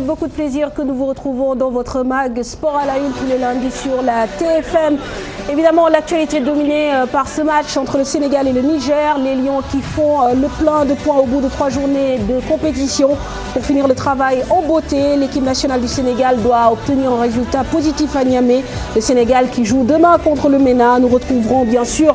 beaucoup de plaisir que nous vous retrouvons dans votre mag Sport à la Une tous les lundis sur la TFM. Évidemment, l'actualité est dominée par ce match entre le Sénégal et le Niger. Les Lions qui font le plein de points au bout de 3 journées de compétition. Pour finir le travail en beauté, l'équipe nationale du Sénégal doit obtenir un résultat positif à Niamey. Le Sénégal qui joue demain contre le MENA. Nous retrouverons bien sûr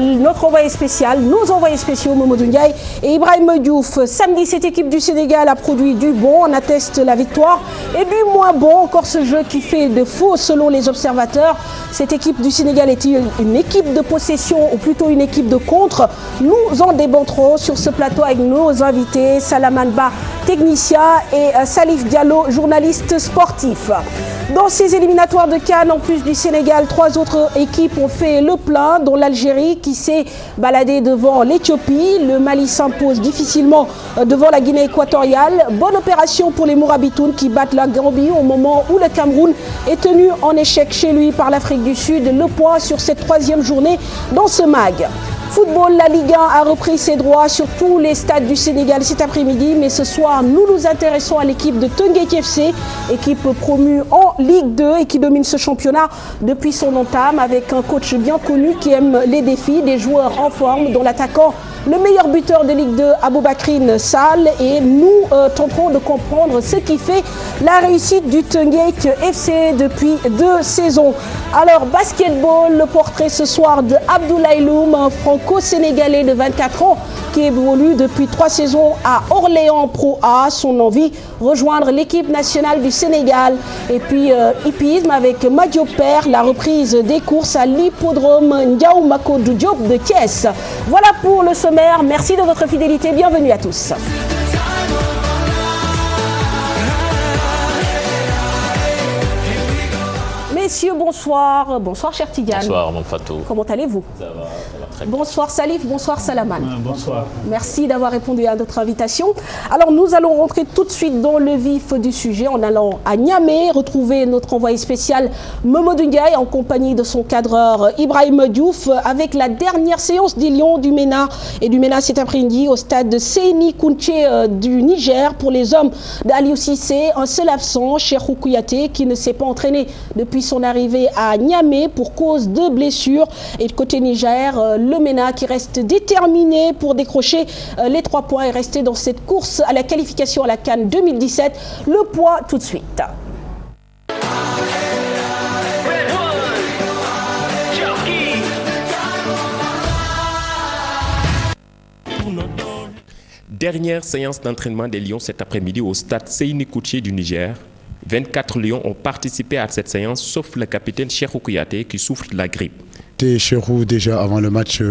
notre envoyé spécial, nos envoyés spéciaux, Mamadou Ndiaye et Ibrahim Diouf. Samedi, cette équipe du Sénégal a produit du bon, on atteste la victoire, et du moins bon, encore ce jeu qui fait de faux selon les observateurs. Cette équipe du Sénégal est-il une équipe de possession ou plutôt une équipe de contre? Nous en débattrons sur ce plateau avec nos invités, Salaman Ba, technicien, et Salif Diallo, journaliste sportif. Dans ces éliminatoires de CAN, en plus du Sénégal, 3 autres équipes ont fait le plein, dont l'Algérie qui s'est baladée devant l'Éthiopie. Le Mali s'impose difficilement devant la Guinée équatoriale. Bonne opération pour les Mourabitounes qui battent la Gambie au moment où le Cameroun est tenu en échec chez lui par l'Afrique du Sud. Le point sur cette 3e journée dans ce mag. Football, la Ligue 1 a repris ses droits sur tous les stades du Sénégal cet après-midi, mais ce soir, nous nous intéressons à l'équipe de Teungueth FC, équipe promue en Ligue 2 et qui domine ce championnat depuis son entame avec un coach bien connu qui aime les défis, des joueurs en forme, dont l'attaquant, le meilleur buteur de Ligue 2, Aboubacrine Sall, et nous tenterons de comprendre ce qui fait la réussite du Teungueth FC depuis 2 saisons. Alors, basketball, le portrait ce soir de Abdoulaye Loum, un franco-sénégalais de 24 ans qui évolue depuis 3 saisons à Orléans Pro A. Son envie, rejoindre l'équipe nationale du Sénégal. Et puis, hippisme avec Madio Père, la reprise des courses à l'hippodrome Ndiaou Makodou Diop de Thiès. Voilà pour le sommaire. Merci de votre fidélité. Bienvenue à tous. Messieurs, bonsoir. Bonsoir, cher Tidiane. Bonsoir, mon Fatou. Comment allez-vous? Ça va très bien. Bonsoir Salif, bonsoir Salaman. Bonsoir. Merci d'avoir répondu à notre invitation. Alors nous allons rentrer tout de suite dans le vif du sujet en allant à Niamey, retrouver notre envoyé spécial Mamadou Ndiaye en compagnie de son cadreur Ibrahim Diouf avec la dernière séance des Lions du MENA et du MENA cet après-midi au stade de Seyni Kounché du Niger. Pour les hommes d'Aliou Cissé, un seul absent, Cheikhou Kouyaté, qui ne s'est pas entraîné depuis son arrivée à Niamey pour cause de blessures. Et de côté Niger, le MENA qui reste déterminé pour décrocher les 3 points et rester dans cette course à la qualification à la CAN 2017. Le point tout de suite. Dernière séance d'entraînement des Lions cet après-midi au stade Seyni Kounché du Niger. 24 Lions ont participé à cette séance, sauf le capitaine Cheikhou Kouyaté qui souffre de la grippe. Cheikhou, déjà avant le match,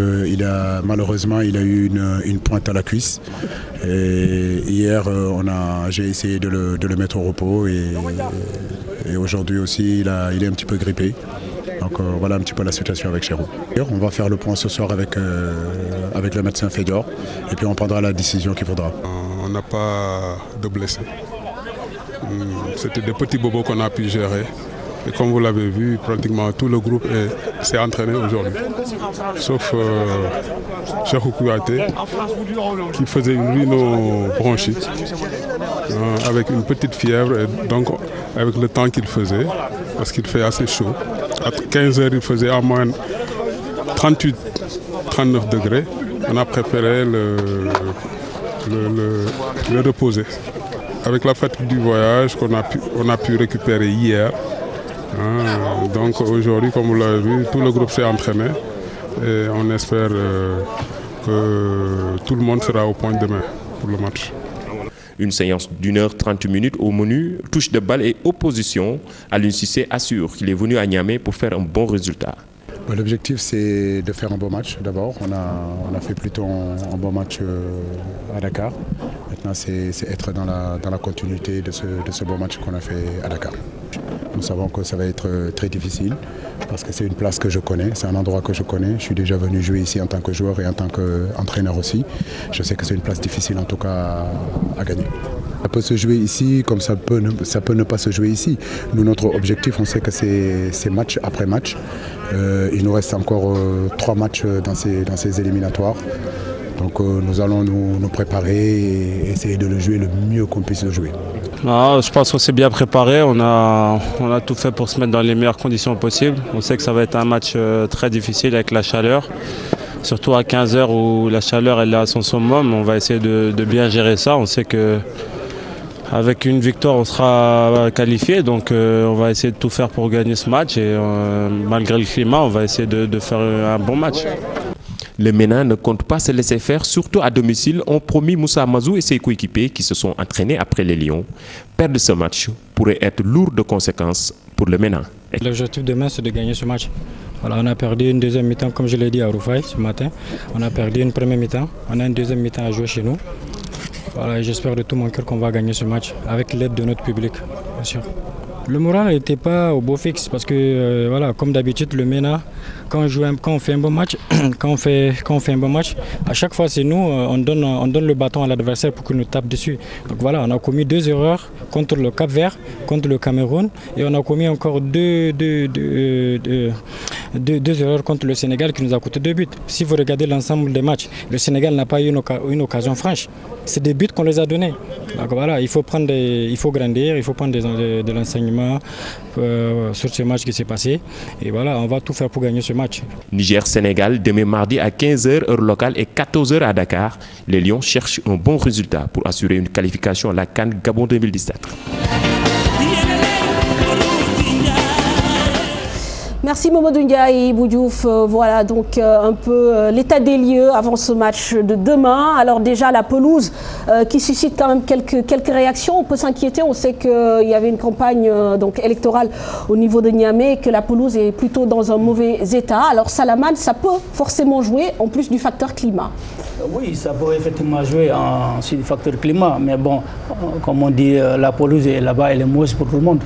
malheureusement il a eu une pointe à la cuisse. Et hier, j'ai essayé de le mettre au repos et aujourd'hui aussi il est un petit peu grippé. Donc voilà un petit peu la situation avec Cheikhou. On va faire le point ce soir avec le médecin Fédor et puis on prendra la décision qu'il faudra. On n'a pas de blessés. C'était des petits bobos qu'on a pu gérer. Et comme vous l'avez vu, pratiquement tout le groupe s'est entraîné aujourd'hui. Sauf Cheikhou Kouyaté qui faisait une rhinobronchite avec une petite fièvre. Et donc avec le temps qu'il faisait, parce qu'il fait assez chaud, à 15 heures il faisait à moins 38-39 degrés. On a préféré le reposer. Avec la fatigue du voyage qu'on a pu récupérer hier. Donc aujourd'hui, comme vous l'avez vu, tout le groupe s'est entraîné et on espère que tout le monde sera au point demain pour le match. Une séance d'1h30 au menu, touche de balle et opposition. Aliou Cissé assure qu'il est venu à Niamey pour faire un bon résultat. L'objectif, c'est de faire un bon match d'abord. On a fait plutôt un bon match à Dakar. Maintenant, c'est être dans la continuité de ce bon match qu'on a fait à Dakar. Nous savons que ça va être très difficile parce que c'est une place que je connais, c'est un endroit que je connais. Je suis déjà venu jouer ici en tant que joueur et en tant qu'entraîneur aussi. Je sais que c'est une place difficile en tout cas à gagner. Ça peut se jouer ici comme ça peut ne pas se jouer ici. Nous, notre objectif, on sait que c'est match après match. Il nous reste encore 3 matchs dans ces éliminatoires. Donc nous allons nous préparer et essayer de le jouer le mieux qu'on puisse le jouer. Non, je pense qu'on s'est bien préparé, on a tout fait pour se mettre dans les meilleures conditions possibles. On sait que ça va être un match très difficile avec la chaleur, surtout à 15h où la chaleur elle est à son summum. On va essayer de bien gérer ça. On sait que avec une victoire on sera qualifié, donc on va essayer de tout faire pour gagner ce match et malgré le climat on va essayer de faire un bon match. Le MENA ne compte pas se laisser faire, surtout à domicile, ont promis Moussa Amazou et ses coéquipiers qui se sont entraînés après les Lions. Perdre ce match pourrait être lourd de conséquences pour le MENA. L'objectif demain, c'est de gagner ce match. Voilà, on a perdu une deuxième mi-temps, comme je l'ai dit à Roufaï ce matin. On a perdu une première mi-temps, on a une deuxième mi-temps à jouer chez nous. Voilà, j'espère de tout mon cœur qu'on va gagner ce match avec l'aide de notre public, bien sûr. Le moral n'était pas au beau fixe parce que voilà, comme d'habitude le MENA, quand on fait un bon match, quand on fait un bon match, à chaque fois c'est nous, on donne le bâton à l'adversaire pour qu'il nous tape dessus. Donc voilà, on a commis 2 erreurs contre le Cap-Vert, contre le Cameroun et on a commis encore deux erreurs contre le Sénégal qui nous a coûté 2 buts. Si vous regardez l'ensemble des matchs, le Sénégal n'a pas eu une occasion franche. C'est des buts qu'on les a donnés. Donc voilà, il faut grandir, il faut prendre de l'enseignement sur ce match qui s'est passé. Et voilà, on va tout faire pour gagner ce match. Niger-Sénégal, demain mardi à 15h heure locale et 14h à Dakar. Les Lions cherchent un bon résultat pour assurer une qualification à la CAN Gabon 2017. Merci Mamadou Ndiaye, Boudiouf. Voilà donc un peu l'état des lieux avant ce match de demain. Alors déjà la pelouse qui suscite quand même quelques réactions. On peut s'inquiéter, on sait qu'il y avait une campagne donc électorale au niveau de Niamey et que la pelouse est plutôt dans un mauvais état. Alors Salamane, ça peut forcément jouer en plus du facteur climat. Oui, ça peut effectivement jouer sur le facteur climat. Mais bon, comme on dit, la pelouse est là-bas, elle est mauvaise pour tout le monde.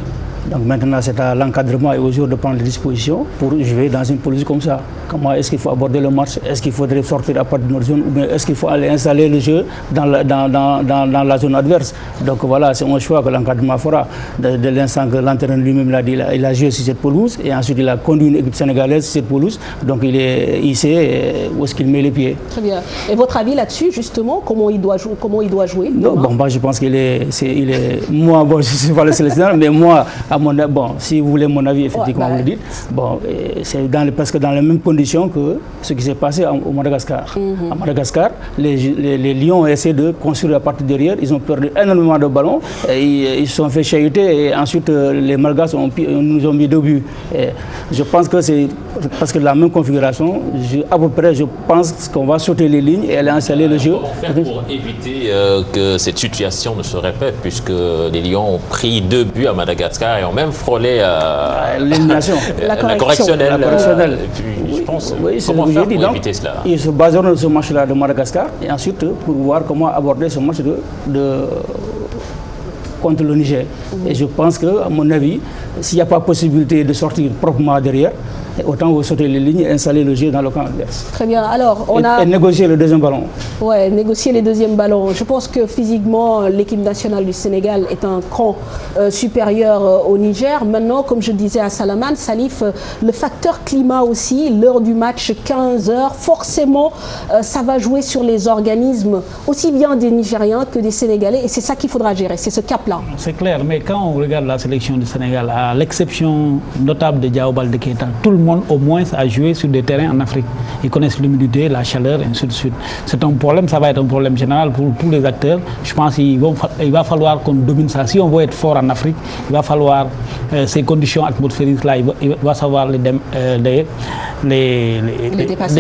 Donc maintenant, c'est à l'encadrement et aux joueurs de prendre les dispositions pour jouer dans une pelouse comme ça. Comment est-ce qu'il faut aborder le match? Est-ce qu'il faudrait sortir à part de notre zone ou bien est-ce qu'il faut aller installer le jeu dans la zone adverse? Donc voilà, c'est un choix que l'encadrement fera. De l'instant que l'entraîneur lui-même l'a dit, il a joué sur cette pelouse et ensuite il a conduit une équipe sénégalaise sur cette pelouse. Donc il sait où est-ce qu'il met les pieds. Très bien. Et votre avis là-dessus, justement, comment il doit jouer? Non, bon, moi je pense qu'il est... Moi, bon, je ne suis pas le sélectionneur, mais moi... Bon, si vous voulez mon avis, effectivement, vous le dites. Bon, c'est presque dans les mêmes conditions que ce qui s'est passé au Madagascar. À Madagascar, les Lions ont essayé de construire à partir derrière. Ils ont perdu énormément de ballons. Ils se sont fait chahuter et ensuite les Malgaches nous ont mis 2 buts. Et je pense que c'est parce que la même configuration, à peu près, je pense qu'on va sauter les lignes et aller installer le jeu. Pour éviter que cette situation ne se répète, puisque les Lions ont pris 2 buts à Madagascar et ont même frôlé l'élimination, la correctionnelle. Et puis, je pense, comment faire pour éviter cela? Ils se baseront sur ce match-là de Madagascar et ensuite pour voir comment aborder ce match contre le Niger. Et je pense que, à mon avis, s'il n'y a pas possibilité de sortir proprement derrière, autant vous sauter les lignes et installer le jeu dans le camp adverse. Très bien. Alors, et négocier le deuxième ballon. Oui, négocier les deuxièmes ballons. Je pense que physiquement, l'équipe nationale du Sénégal est un cran supérieur au Niger. Maintenant, comme je disais à Salamane, Salif, le facteur climat aussi, l'heure du match 15h, forcément, ça va jouer sur les organismes aussi bien des Nigériens que des Sénégalais. Et c'est ça qu'il faudra gérer, c'est ce cap-là. C'est clair, mais quand on regarde la sélection du Sénégal, à l'exception notable de Diao Baldé Keita, tout le monde au moins a joué sur des terrains en Afrique. Ils connaissent l'humidité, la chaleur, et ainsi de suite. C'est un problème, ça va être un problème général pour tous les acteurs. Je pense qu'il va falloir qu'on domine ça. Si on veut être fort en Afrique, il va falloir ces conditions atmosphériques-là, il va savoir les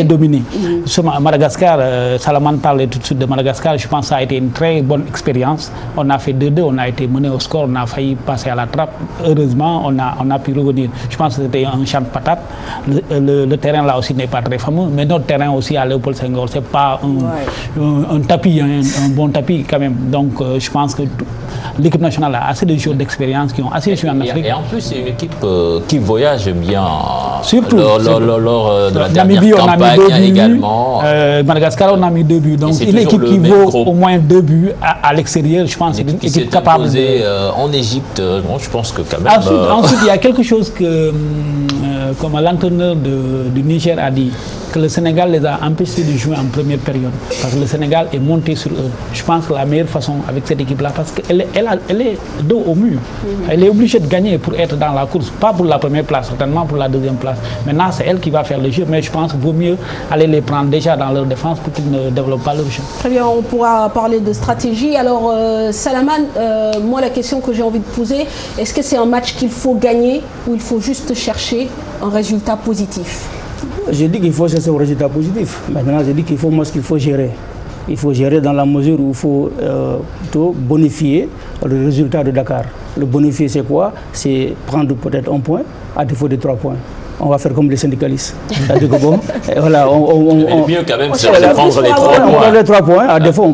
dominer. Madagascar, Salamane parlait tout de suite de Madagascar, je pense que ça a été une très bonne expérience. On a fait 2-2, on a été mené au score, on a failli passer à la trappe. Heureusement, on a pu revenir. Je pense que c'était un champ de patates. Le terrain là aussi n'est pas très fameux, mais notre terrain aussi à Léopold Senghor, c'est pas un tapis, un bon tapis quand même. Donc je pense que l'équipe nationale a assez de joueurs d'expérience qui ont assez joué en Afrique. Et en plus, c'est une équipe qui voyage bien. Surtout lors de la dernière campagne également. Madagascar, on a mis 2 buts. Donc une équipe qui vaut au moins 2 buts à l'extérieur, je pense, c'est une équipe capable de... en Égypte, bon, je pense que quand même... Ensuite, il y a quelque chose comme l'entraîneur du Niger a dit, que le Sénégal les a empêchés de jouer en première période. Parce que le Sénégal est monté sur eux. Je pense que la meilleure façon avec cette équipe-là, parce qu'elle est dos au mur. Elle est obligée de gagner pour être dans la course. Pas pour la première place, certainement pour la deuxième place. Maintenant, c'est elle qui va faire le jeu. Mais je pense qu'il vaut mieux aller les prendre déjà dans leur défense pour qu'ils ne développent pas leur jeu. Très bien, on pourra parler de stratégie. Alors, Salamane, moi, la question que j'ai envie de poser, est-ce que c'est un match qu'il faut gagner ou il faut juste chercher un résultat positif? Je dis qu'il faut chercher un résultat positif. Maintenant, je dis qu'il faut gérer. Il faut gérer dans la mesure où il faut plutôt bonifier le résultat de Dakar. Le bonifier, c'est quoi? C'est prendre peut-être un point à défaut de 3 points. On va faire comme les syndicalistes. C'est-à-dire que bon, voilà, le mieux quand même, c'est de prendre les 3 points. On prend les 3 points, à défaut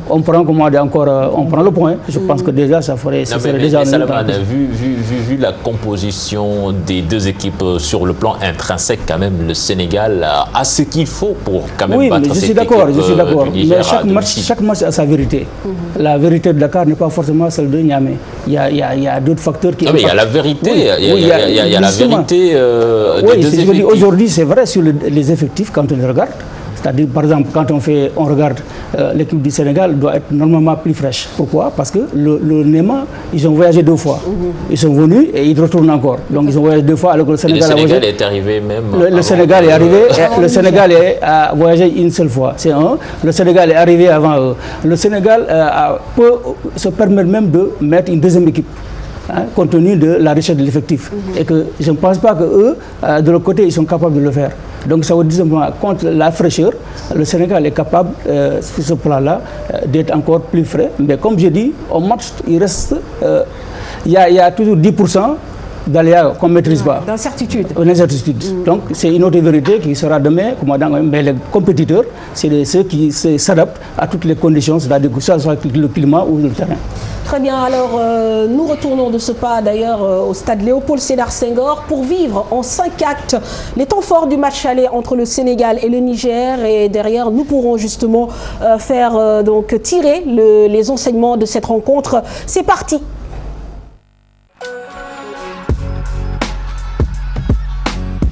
on prend comment dire encore, on prend le point. Je pense que déjà ça ferait déjà vu la composition des deux équipes sur le plan intrinsèque, quand même, le Sénégal a ce qu'il faut pour quand même battre cette équipe. Oui, je suis d'accord. Mais chaque match a sa vérité. La vérité de Dakar n'est pas forcément celle de Niamey. Il y a d'autres facteurs qui... Non, mais il y a la vérité. Il y a la vérité. Oui, je veux dire, aujourd'hui, c'est vrai sur les effectifs quand on les regarde. C'est-à-dire, par exemple, quand on regarde l'équipe du Sénégal doit être normalement plus fraîche. Pourquoi? Parce que le Néma, ils ont voyagé 2 fois. Ils sont venus et ils retournent encore. Donc, ils ont voyagé 2 fois alors que le Sénégal est arrivé même. Le Sénégal est arrivé. Le Sénégal a voyagé une seule fois. C'est un. Le Sénégal est arrivé avant eux. Le Sénégal peut se permettre même de mettre une deuxième équipe. Compte tenu de la richesse de l'effectif. Et que je ne pense pas qu'eux, de leur côté, ils sont capables de le faire. Donc ça veut dire simplement, contre la fraîcheur, le Sénégal est capable, sur ce plan-là, d'être encore plus frais. Mais comme je dis, au match, il reste... Il y a toujours 10% d'aléas qu'on ne maîtrise pas. D'incertitude. Donc c'est une autre vérité qui sera demain. Mais les compétiteurs, c'est ceux qui s'adaptent à toutes les conditions, c'est-à-dire que ce soit le climat ou le terrain. Très bien, alors nous retournons de ce pas d'ailleurs au stade Léopold Sédar Senghor pour vivre en 5 actes les temps forts du match aller entre le Sénégal et le Niger. Et derrière, nous pourrons justement faire donc tirer les enseignements de cette rencontre. C'est parti.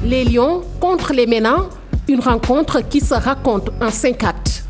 Les Lions contre les MENA, une rencontre qui se raconte en 5 actes.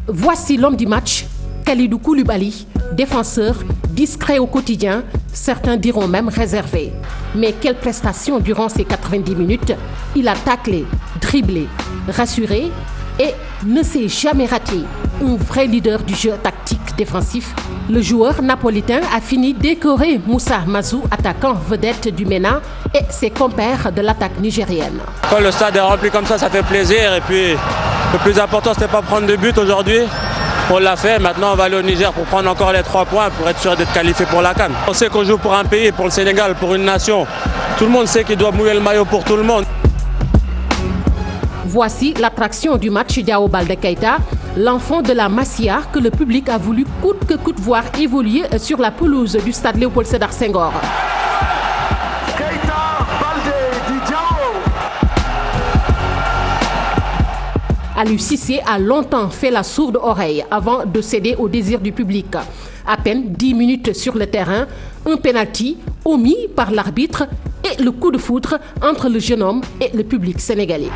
Voici l'homme du match, Kalidou Koulibaly, défenseur, discret au quotidien, certains diront même réservé. Mais quelle prestation durant ces 90 minutes. Il a taclé, dribblé, rassuré et ne s'est jamais raté. Un vrai leader du jeu tactique défensif. Le joueur napolitain a fini d'écorer Moussa Mazou, attaquant vedette du MENA, et ses compères de l'attaque nigérienne. Quand le stade est rempli comme ça fait plaisir. Et puis le plus important, c'était pas prendre de but aujourd'hui. On l'a fait, maintenant on va aller au Niger pour prendre encore les 3 points pour être sûr d'être qualifié pour la CAN. On sait qu'on joue pour un pays, pour le Sénégal, pour une nation. Tout le monde sait qu'il doit mouiller le maillot pour tout le monde. Voici l'attraction du match Diao Baldé Keita, l'enfant de la Masia que le public a voulu coûte que coûte voir évoluer sur la pelouse du stade Léopold Sédar Senghor. Aliou Cissé a longtemps fait la sourde oreille avant de céder au désir du public. À peine 10 minutes sur le terrain, un penalty omis par l'arbitre et le coup de foudre entre le jeune homme et le public sénégalais.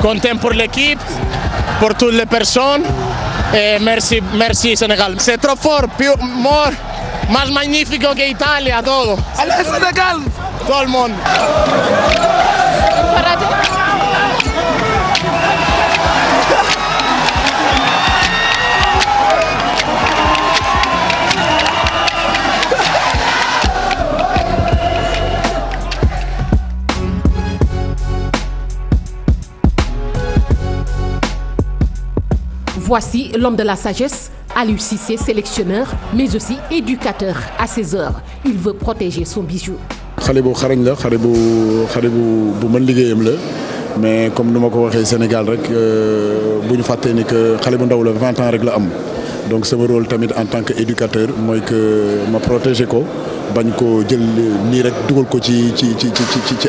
Content pour l'équipe, pour toutes les personnes. Et merci Sénégal. C'est trop fort, más magnifico que Italia, todo. Allez Sénégal, tout le monde. Voici l'homme de la sagesse, Aliou Cissé, sélectionneur, mais aussi éducateur à ses heures. Il veut protéger son bijou. xale bu xarañ la xale bu mën liggéeyam la mais comme nu ma ko waxee Sénégal rek bu ñu fàttee ni que xale bu ndaw la 20 ans rek la am donc sama rôle tamit en tant que éducateur mooy que ma protéger ko bañ ko jël nii rek dugal ko ci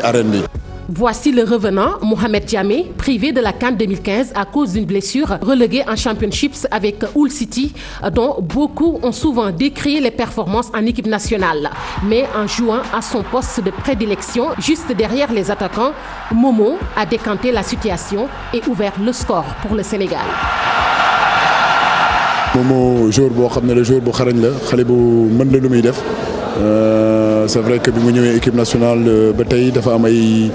arène bi. Voici le revenant Mohamed Diamé, privé de la CAN 2015 à cause d'une blessure, relégué en Championships avec Hull City, dont beaucoup ont souvent décrié les performances en équipe nationale. Mais en jouant à son poste de prédilection, juste derrière les attaquants, Momo a décanté la situation et ouvert le score pour le Sénégal. Momo joueur boo xam ne la joueur bu xarañ la xale bu mën la lu muy def c'est vrai que bi mu ñëwee équipe nationale ba tey dafa am ay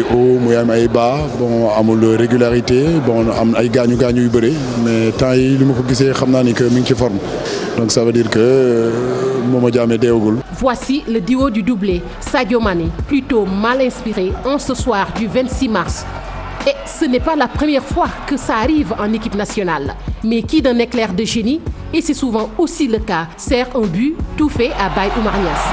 hauts muy am ay bas bon amul régularité bon am ay gaañu yu bëri mais temps yi li ma ko gisee xam naa ni que mi ngi ci forme donc ça veut dire que Momo Diamé deewagul. Voici le duo du doublé Sadio Mané, plutôt mal inspiré en ce soir du 26 mars. Et ce n'est pas la première fois que ça arrive en équipe nationale. Mais qui d'un éclair de génie, et c'est souvent aussi le cas, sert un but tout fait à Baye Oumar Niass.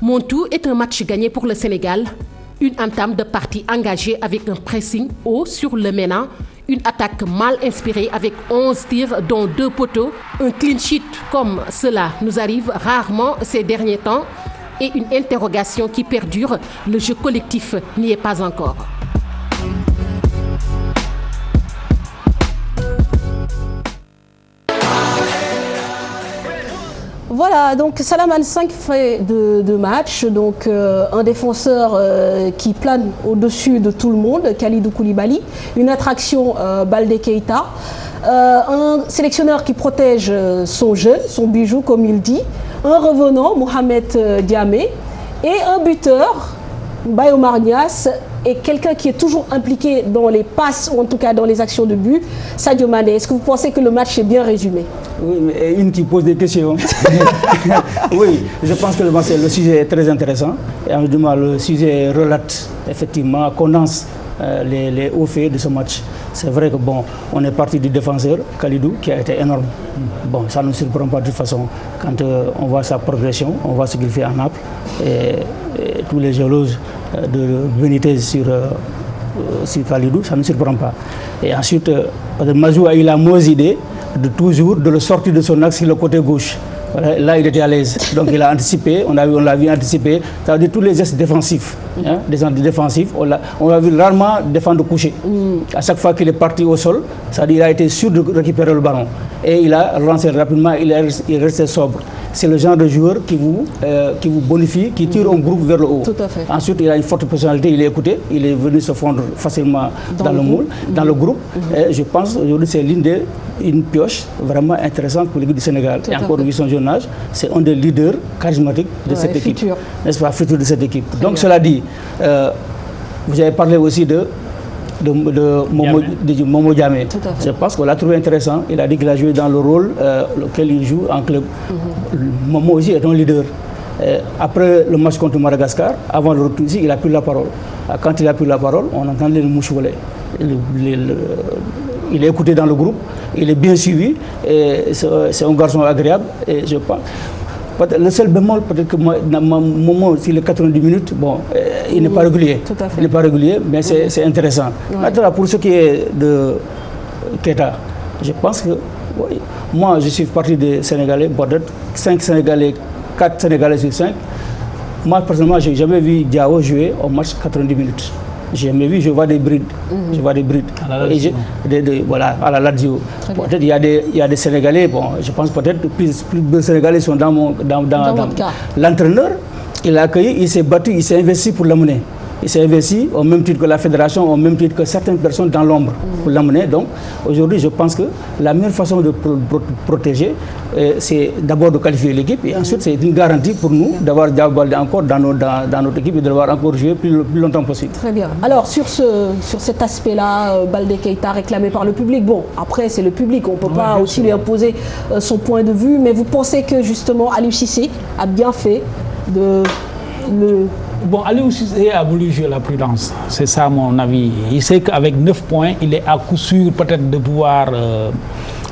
Montou est un match gagné pour le Sénégal. Une entame de partie engagée avec un pressing haut sur le MENA. Une attaque mal inspirée avec 11 tirs dont 2 poteaux. Un clean sheet comme cela nous arrive rarement ces derniers temps. Et une interrogation qui perdure, le jeu collectif n'y est pas encore. Voilà, donc Salamane 5 faits de match, donc un défenseur qui plane au-dessus de tout le monde, Kalidou Koulibaly, une attraction Baldé Keita, un sélectionneur qui protège son jeu, son bijou comme il dit, un revenant, Mohamed Diamé, et un buteur, Baye Oumar Niass, et quelqu'un qui est toujours impliqué dans les passes, ou en tout cas dans les actions de but, Sadio Mané. Est-ce que vous pensez que le match est bien résumé? Oui, mais une qui pose des questions. Oui, je pense que le sujet est très intéressant. Et en du mal, le sujet relate, effectivement, condense les hauts faits de ce match. C'est vrai que bon, on est parti du défenseur, Kalidou, qui a été énorme. Bon, ça ne nous surprend pas de toute façon. Quand on voit sa progression, on voit ce qu'il fait à Naples. Et tous les éloges de Benitez sur Kalidou, ça ne nous surprend pas. Et ensuite, Mazou a eu la mauvaise idée de toujours de le sortir de son axe sur le côté gauche. Voilà, là, il était à l'aise. Donc, il a anticipé, on l'a vu anticiper. Ça veut dire tous les gestes défensifs. Hein, des gestes défensifs, on l'a vu rarement défendre couché. À chaque fois qu'il est parti au sol, ça veut dire qu'il a été sûr de récupérer le ballon. Et il a lancé rapidement, il est resté sobre. C'est le genre de joueur qui vous bonifie, qui tire un groupe vers le haut. Tout à fait. Ensuite, il a une forte personnalité, il est écouté, il est venu se fondre facilement dans le moule, dans le groupe. Et je pense aujourd'hui c'est une pioche vraiment intéressante pour l'équipe du Sénégal. Et encore vu son jeune âge, c'est un des leaders charismatiques de cette équipe. N'est-ce pas, futur de cette équipe. Donc cela dit, vous avez parlé aussi de Momo Diamé. Je pense qu'on l'a trouvé intéressant. Il a dit qu'il a joué dans le rôle lequel il joue en club. Momo aussi est un leader. Après le match contre Madagascar, avant le retour ici, il a pris la parole. Quand il a pris la parole, on entendait le mouche voler. Il est écouté dans le groupe, il est bien suivi. C'est un garçon agréable. Et je pense. Le seul bémol, peut-être que Momo, s'il est 90 minutes, bon, il n'est pas régulier. Il n'est pas régulier, mais c'est intéressant. Ouais. Maintenant, pour ce qui est de Keita, je pense que oui, moi, je suis parti des Sénégalais, peut-être 5 Sénégalais, 4 Sénégalais sur 5. Moi, personnellement, je n'ai jamais vu Diao jouer au match 90 minutes. J'ai jamais vu, je vois des brides. Je vois des brides. Voilà, à la Lazio. Peut-être il y a des Sénégalais, bon, je pense peut-être plus de Sénégalais sont dans l'entraîneur. Il l'a accueilli, il s'est battu, il s'est investi pour l'amener. Il s'est investi au même titre que la fédération, au même titre que certaines personnes dans l'ombre pour l'amener. Donc aujourd'hui, je pense que la meilleure façon de protéger, c'est d'abord de qualifier l'équipe et ensuite c'est une garantie pour nous d'avoir Diao Baldé encore dans notre équipe et de l'avoir encore joué plus longtemps possible. Très bien. Alors sur cet aspect-là, Baldé Keita réclamé par le public, bon après c'est le public, on ne peut pas aussi lui imposer son point de vue, mais vous pensez que justement Aliou Cissé a bien fait de le... Bon, Aliou Cissé a voulu jouer la prudence, c'est ça mon avis. Il sait qu'avec 9 points, il est à coup sûr peut-être de pouvoir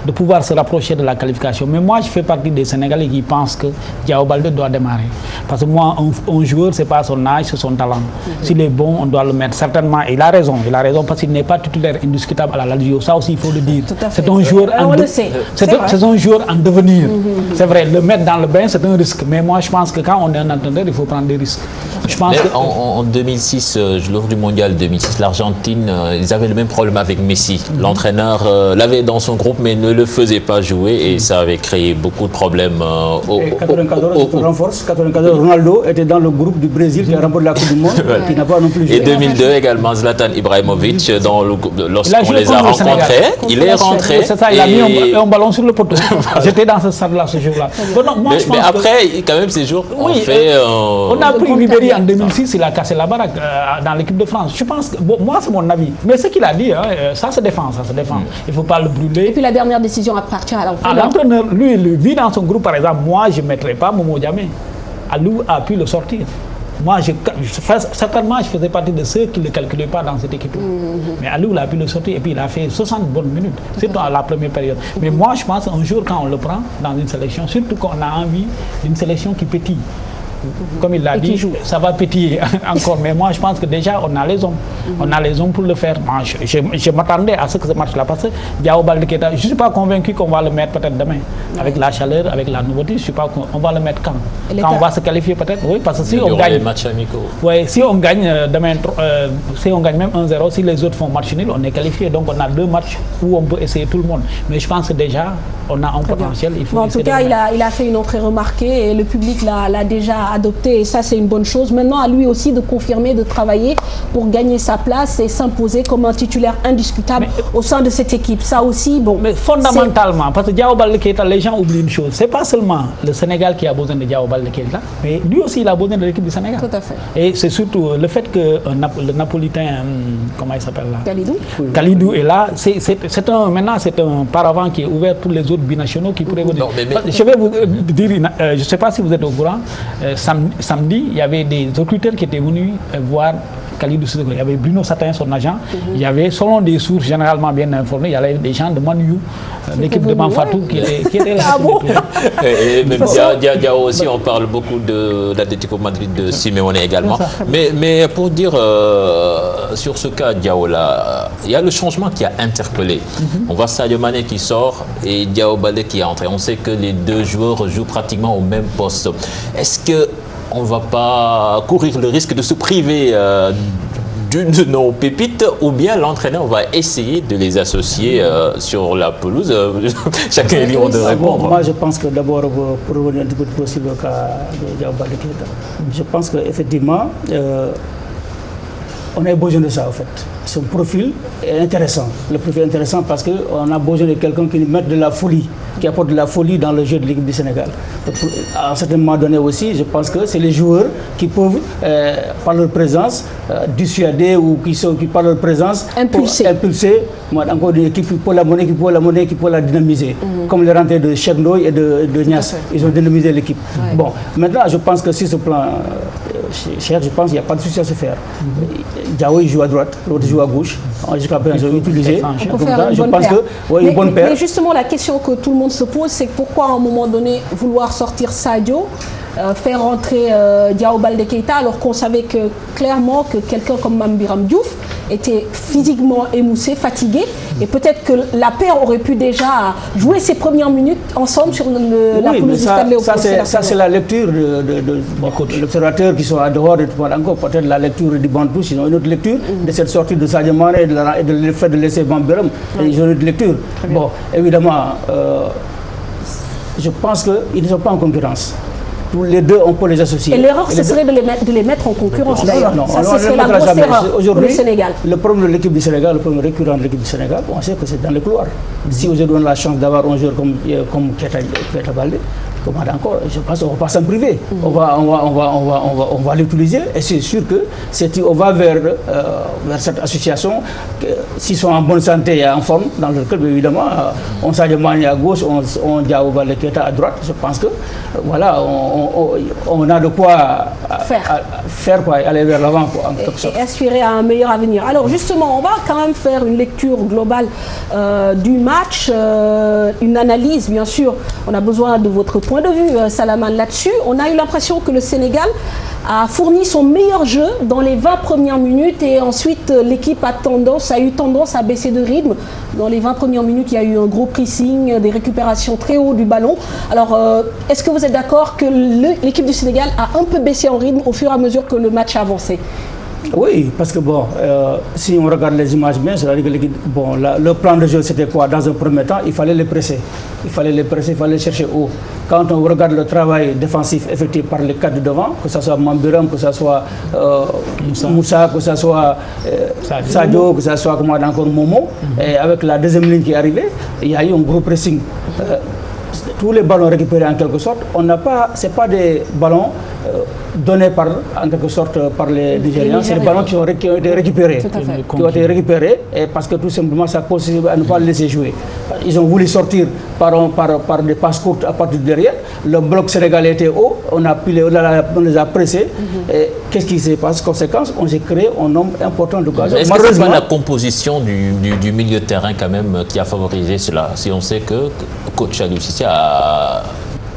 de pouvoir se rapprocher de la qualification. Mais moi, je fais partie des Sénégalais qui pensent que Diao Baldé doit démarrer. Parce que moi, un joueur, ce n'est pas son âge, c'est son talent. S'il est bon, on doit le mettre. Certainement, il a raison parce qu'il n'est pas titulaire indiscutable à la Lazio. Ça aussi, il faut le dire. C'est un joueur un joueur en devenir. C'est vrai, le mettre dans le bain, c'est un risque. Mais moi, je pense que quand on est un entraîneur, il faut prendre des risques. Je pense que... En 2006, lors du mondial 2006, l'Argentine, ils avaient le même problème avec Messi. L'entraîneur l'avait dans son groupe, mais ne le faisait pas jouer et ça avait créé beaucoup de problèmes. 94, Ronaldo était dans le groupe du Brésil qui a remporté la Coupe du Monde, qui n'a pas non plus joué. Et 2002 également, Zlatan Ibrahimovic, lorsqu'on les a rencontrés, il est rentré. C'est ça, il a mis un ballon sur le poteau. J'étais dans ce stade-là, ce jour-là. Mais après, quand même, ces jours, on fait... On a pris Ribéry en 2006, il a cassé la baraque dans l'équipe de France. Je pense que, moi, c'est mon avis. Mais ce qu'il a dit, ça se défend. Il ne faut pas le brûler. Et puis la dernière décision appartient à l'entraîneur. L'entraîneur, lui, il vit dans son groupe, par exemple. Moi, je ne mettrais pas Momo Diamé. Alou a pu le sortir. Moi, certainement, je faisais partie de ceux qui ne le calculaient pas dans cette équipe. Mais Alou, il a pu le sortir et puis il a fait 60 bonnes minutes, surtout à la première période. Mais moi, je pense un jour, quand on le prend dans une sélection, surtout qu'on a envie d'une sélection qui pétille. Comme il l'a dit, ça va pétiller encore. Mais moi, je pense que déjà, on a les hommes. On a les hommes pour le faire. Moi, je m'attendais à ce que ce match-là passe. Diao Baldé Keita, je ne suis pas convaincu qu'on va le mettre peut-être demain. Avec la chaleur, avec la nouveauté, je ne suis pas on va le mettre quand on va se qualifier peut-être. Oui, parce que si on gagne... les matchs amicaux. Oui, si on gagne demain, si on gagne même 1-0, si les autres font match nul, on est qualifié. Donc on a 2 matchs où on peut essayer tout le monde. Mais je pense que déjà, on a un potentiel. Il faut en tout cas, il a fait une entrée remarquée et le public l'a déjà adopté et ça c'est une bonne chose. Maintenant à lui aussi de confirmer, de travailler pour gagner sa place et s'imposer comme un titulaire indiscutable au sein de cette équipe. Ça aussi, bon. Mais fondamentalement, parce que Diao Baldé Keita, les gens oublient une chose, c'est pas seulement le Sénégal qui a besoin de Diao Baldé Keita, mais lui aussi il a besoin de l'équipe du Sénégal. Tout à fait. Et c'est surtout le fait que le Napolitain, comment il s'appelle là, Kalidou est là, maintenant c'est un paravent qui est ouvert pour les autres binationaux qui pourraient venir. Je vais vous dire, je ne sais pas si vous êtes au courant, samedi, il y avait des recruteurs qui étaient venus voir Kalidou Cissokho. Il y avait Bruno Satin, son agent. Il y avait, selon des sources généralement bien informées, il y avait des gens de Man U, l'équipe de Manfatou qui étaient là. Et même Diao aussi, on parle beaucoup de l'Atlético Madrid de Simeone également. Mais pour dire sur ce cas Diao là, il y a le changement qui a interpellé. On voit Sadio Mané qui sort et Diao Baldé qui est entré. On sait que les deux joueurs jouent pratiquement au même poste. Est-ce que on ne va pas courir le risque de se priver d'une de nos pépites ou bien l'entraîneur va essayer de les associer sur la pelouse? Chacun est libre de répondre. Moi, je pense que d'abord, pour revenir un petit peu possible au cas de Diao Baldé Keita, je pense qu'effectivement, on a besoin de ça en fait. Son profil est intéressant. Le profil est intéressant parce qu'on a besoin de quelqu'un qui met de la folie, qui apporte de la folie dans le jeu de l'équipe du Sénégal. À un certain moment donné aussi, je pense que c'est les joueurs qui peuvent, par leur présence, dissuader ou qui par leur présence, impulser encore une équipe qui peut la monnaie, qui peut la dynamiser. Comme les rentrées de Cheikh Ndoye et de Niasse. Ils ont dynamisé l'équipe. Bon, maintenant, je pense que sur ce plan, je pense qu'il n'y a pas de souci à se faire. Diao il joue à droite, l'autre joue à gauche. Jusqu'à présent, ils ont utilisé. Je pense que une bonne paire. Mais justement, la question que tout le monde se pose, c'est pourquoi à un moment donné vouloir sortir Sadio, faire rentrer Diao Baldé Keita, alors qu'on savait que clairement que quelqu'un comme Mame Biram Diouf était physiquement émoussé, fatigué, et peut-être que la paire aurait pu déjà jouer ses premières minutes ensemble sur la pelouse du Stade Léopold. Ça c'est la lecture de l'observateur qui sont à dehors de tout le monde. Encore peut-être la lecture du banc de touche, ils ont une autre lecture de cette sortie de Sadio Mané et de le fait de laisser Mame Biram. Ils ont une autre lecture. Bon, évidemment, je pense qu'ils ne sont pas en concurrence. Tous les deux, on peut les associer. Et l'erreur, ce serait de les mettre en concurrence. Non, ça, ce serait la grosse erreur pour le Sénégal. Le problème de l'équipe du Sénégal, le problème récurrent de l'équipe du Sénégal, on sait que c'est dans les couloirs. Si vous avez donné la chance d'avoir un joueur comme Keita Baldé, comment encore, je pense qu'on ne va pas s'en priver. On va l'utiliser et c'est sûr que on va vers cette association, s'ils sont en bonne santé et en forme dans le club, évidemment, on Sadio Mané à gauche, on Diao Baldé Keita à droite. Je pense que voilà, on a de quoi faire quoi, aller vers l'avant et aspirer à un meilleur avenir. Alors justement, on va quand même faire une lecture globale du match, une analyse bien sûr. On a besoin de votre point de vue, Salamane, là-dessus. On a eu l'impression que le Sénégal a fourni son meilleur jeu dans les 20 premières minutes et ensuite l'équipe a eu tendance à baisser de rythme. Dans les 20 premières minutes, il y a eu un gros pressing, des récupérations très haut du ballon. Alors, est-ce que vous êtes d'accord que l'équipe du Sénégal a un peu baissé en rythme au fur et à mesure que le match a avancé? Oui, parce que bon, si on regarde les images bien, c'est-à-dire que le plan de jeu c'était quoi? Dans un premier temps, il fallait les presser. Il fallait les chercher haut. Quand on regarde le travail défensif effectué par les 4 de devant, que ce soit Mambiram, que ce soit Moussa, que ce soit Sadio, que ce soit encore Momo, et avec la deuxième ligne qui est arrivée, il y a eu un gros pressing. Tous les ballons récupérés en quelque sorte, c'est pas des ballons donnés en quelque sorte par les Nigérians, c'est des ballons qui ont été récupérés. Et parce que tout simplement ça consiste à ne pas les laisser jouer. Ils ont voulu sortir par des passes courtes à partir de derrière. Le bloc sénégalais était haut, on les a pressés. Et qu'est-ce qui s'est passé? Conséquence, on s'est créé un nombre important d'occasions. Est-ce que ce n'est pas la composition du milieu de terrain quand même qui a favorisé cela? Si on sait que coach Aliou Cissé a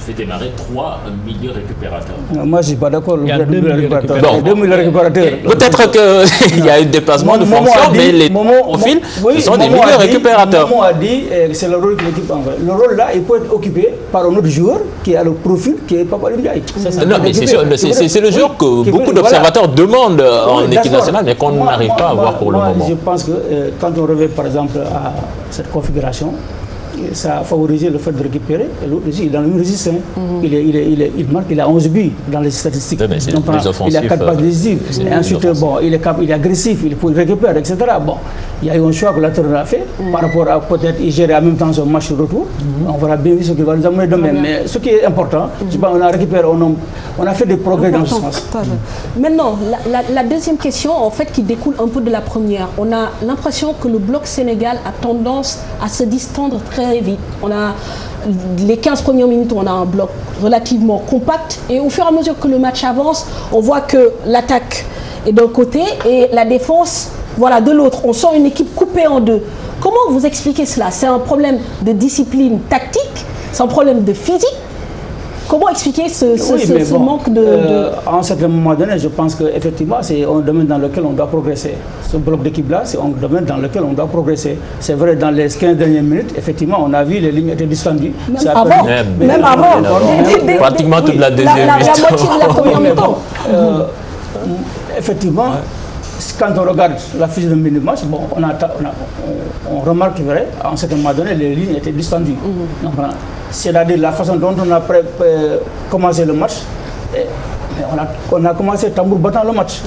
fait démarrer 3 milieux récupérateurs. Moi, je ne suis pas d'accord. Il y a 2 milieux récupérateurs. Peut-être qu'il y a eu déplacement de fonction, mais les profils, ce sont des milieux récupérateurs. Momo a dit que c'est le rôle que l'équipe envoie. Le rôle là, il peut être occupé par un autre joueur qui a le profil qui est Papa Ndiaye. Non, mais c'est le joueur que beaucoup d'observateurs demandent en équipe nationale, mais qu'on n'arrive pas à voir pour le moment. Je pense que quand on revient par exemple à cette configuration, ça a favorisé le fait de récupérer. Et l'autre aussi, il est dans le même registre. Il marque, il a 11 buts dans les statistiques. Ouais, il a 4 passes décisives. Et ensuite, il est agressif, il peut récupérer, etc. Bon, il y a eu un choix que l'entraîneur a fait par rapport à peut-être il gérer en même temps son match de retour. On verra bien ce qui va nous amener demain. Mais ce qui est important, je pense qu'on a récupéré, on a fait des progrès dans ce sens. Maintenant, la deuxième question, en fait, qui découle un peu de la première. On a l'impression que le bloc Sénégal a tendance à se distendre très vite. On a les 15 premières minutes, on a un bloc relativement compact et au fur et à mesure que le match avance, on voit que l'attaque est d'un côté et la défense, voilà, de l'autre. On sent une équipe coupée en deux. Comment vous expliquez cela? C'est un problème de discipline tactique? C'est un problème de physique? Comment expliquer ce manque de... À un certain moment donné, je pense qu'effectivement, c'est un domaine dans lequel on doit progresser. Ce bloc d'équipe-là, c'est un domaine dans lequel on doit progresser. C'est vrai, dans les 15 dernières minutes, effectivement, on a vu les lignes étaient distendues. Même avant. Pratiquement toute la deuxième la moitié de la première mi-temps. Effectivement, quand on regarde la physionomie du match, on remarque vrai, à un certain moment donné, les lignes étaient distendues. C'est-à-dire la façon dont on a commencé le match, on a commencé tambour battant le match.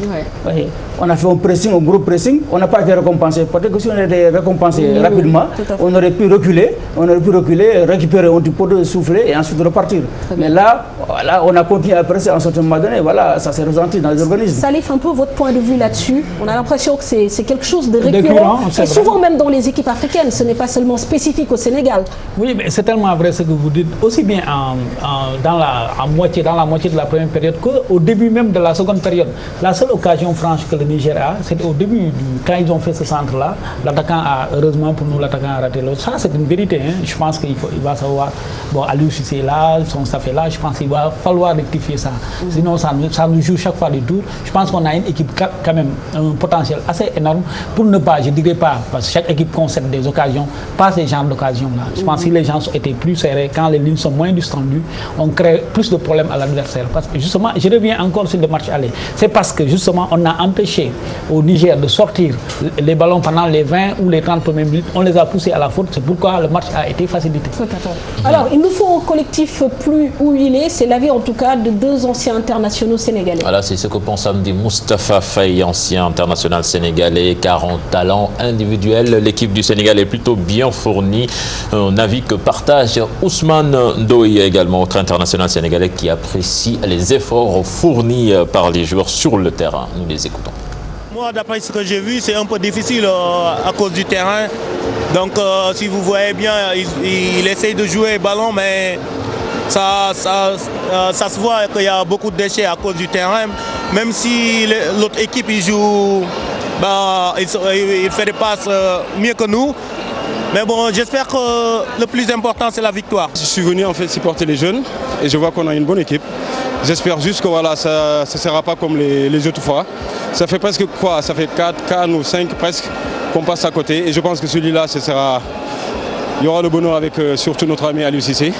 Ouais. On a fait un pressing, un gros pressing, on n'a pas été récompensé. Peut-être que si on était récompensé rapidement, on aurait pu reculer, récupérer un petit peu de souffler et ensuite repartir. Mais là, on a continué à presser à un certain moment donné, voilà, ça s'est ressenti dans les organismes. Salif, un peu votre point de vue là-dessus. On a l'impression que c'est quelque chose de récurrent et souvent même dans les équipes africaines, ce n'est pas seulement spécifique au Sénégal. Oui, mais c'est tellement vrai ce que vous dites, aussi bien dans la moitié de la première période qu'au début même de la seconde période. La seule occasion franche que le Niger a, c'était au début, quand ils ont fait ce centre-là, l'attaquant a, heureusement pour nous, l'attaquant a raté l'autre. Ça, c'est une vérité. Hein. Je pense qu'il va savoir, Aliou Cissé est là, son staff est là, je pense qu'il va falloir rectifier ça. Sinon, ça nous joue chaque fois du tour. Je pense qu'on a une équipe quand même, un potentiel assez énorme pour ne pas, je ne dirais pas, parce que chaque équipe concède des occasions, pas ces genres d'occasions-là. Je pense que si les gens étaient plus serrés, quand les lignes sont moins distendues, on crée plus de problèmes à l'adversaire. Parce que justement, je je reviens encore sur le match aller. C'est parce que justement, on a empêché au Niger de sortir les ballons pendant les 20 ou les 30 premières minutes. On les a poussés à la faute. C'est pourquoi le match a été facilité. Alors, il nous faut un collectif plus huilé. C'est l'avis en tout cas de deux anciens internationaux sénégalais. Voilà, c'est ce que pense samedi Moustapha Faye, ancien international sénégalais, car en talent individuel, l'équipe du Sénégal est plutôt bien fournie. Un avis que partage Ousmane Ndoye, également autre international sénégalais, qui apprécie les efforts fournis par les joueurs sur le terrain. Nous les écoutons. Moi, d'après ce que j'ai vu, c'est un peu difficile à cause du terrain. Donc, si vous voyez bien, il essaye de jouer ballon, mais ça se voit qu'il y a beaucoup de déchets à cause du terrain. Même si l'autre équipe il joue, il fait des passes mieux que nous. Mais bon, j'espère que le plus important, c'est la victoire. Je suis venu en fait supporter les jeunes et je vois qu'on a une bonne équipe. J'espère juste que voilà, ça ne sera pas comme les autres fois. Ça fait presque quoi? Ça fait 4 ou 5 presque qu'on passe à côté. Et je pense que celui-là, il y aura le bonheur avec surtout notre ami Aliou Cissé.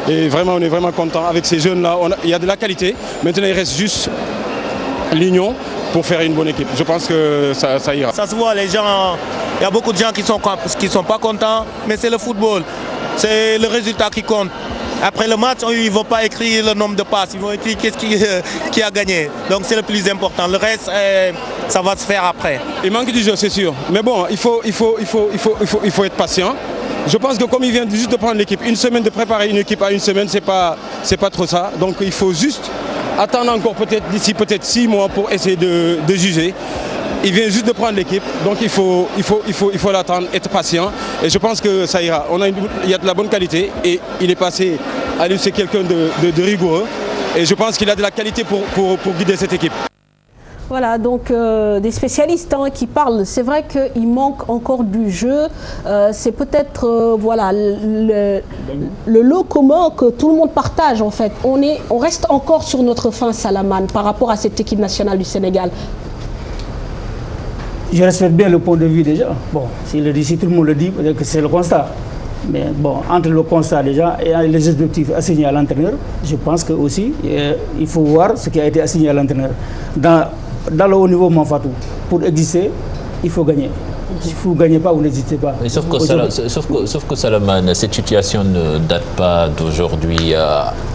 Et vraiment, on est vraiment content. Avec ces jeunes-là, il y a de la qualité. Maintenant, il reste juste l'union pour faire une bonne équipe. Je pense que ça ira. Ça se voit, les gens, il y a beaucoup de gens qui sont pas contents, mais c'est le football. C'est le résultat qui compte. Après le match, ils ne vont pas écrire le nombre de passes, ils vont écrire qui a gagné. Donc c'est le plus important. Le reste, ça va se faire après. Il manque du jeu, c'est sûr. Mais bon, il faut être patient. Je pense que comme il vient juste de prendre l'équipe, une semaine de préparer une équipe à une semaine, c'est pas trop ça. Donc il faut juste attendre encore d'ici 6 mois pour essayer de juger. Il vient juste de prendre l'équipe, donc il faut l'attendre, être patient. Et je pense que ça ira. Il y a de la bonne qualité et il est passé. Aliou, c'est quelqu'un de rigoureux. Et je pense qu'il a de la qualité pour guider cette équipe. Voilà, donc des spécialistes qui parlent. C'est vrai qu'il manque encore du jeu. C'est peut-être voilà, le lot commun que tout le monde partage en fait. On reste encore sur notre faim, Salamane, par rapport à cette équipe nationale du Sénégal. Je respecte bien le point de vue déjà. Bon, si tout le monde le dit, peut-être que c'est le constat. Mais bon, entre le constat déjà et les objectifs assignés à l'entraîneur, je pense que aussi il faut voir ce qui a été assigné à l'entraîneur. Dans le haut niveau, Manfatou, pour exister, il faut gagner. Si vous ne gagnez pas, vous n'hésitez pas. Mais sauf que Salamane, cette situation ne date pas d'aujourd'hui.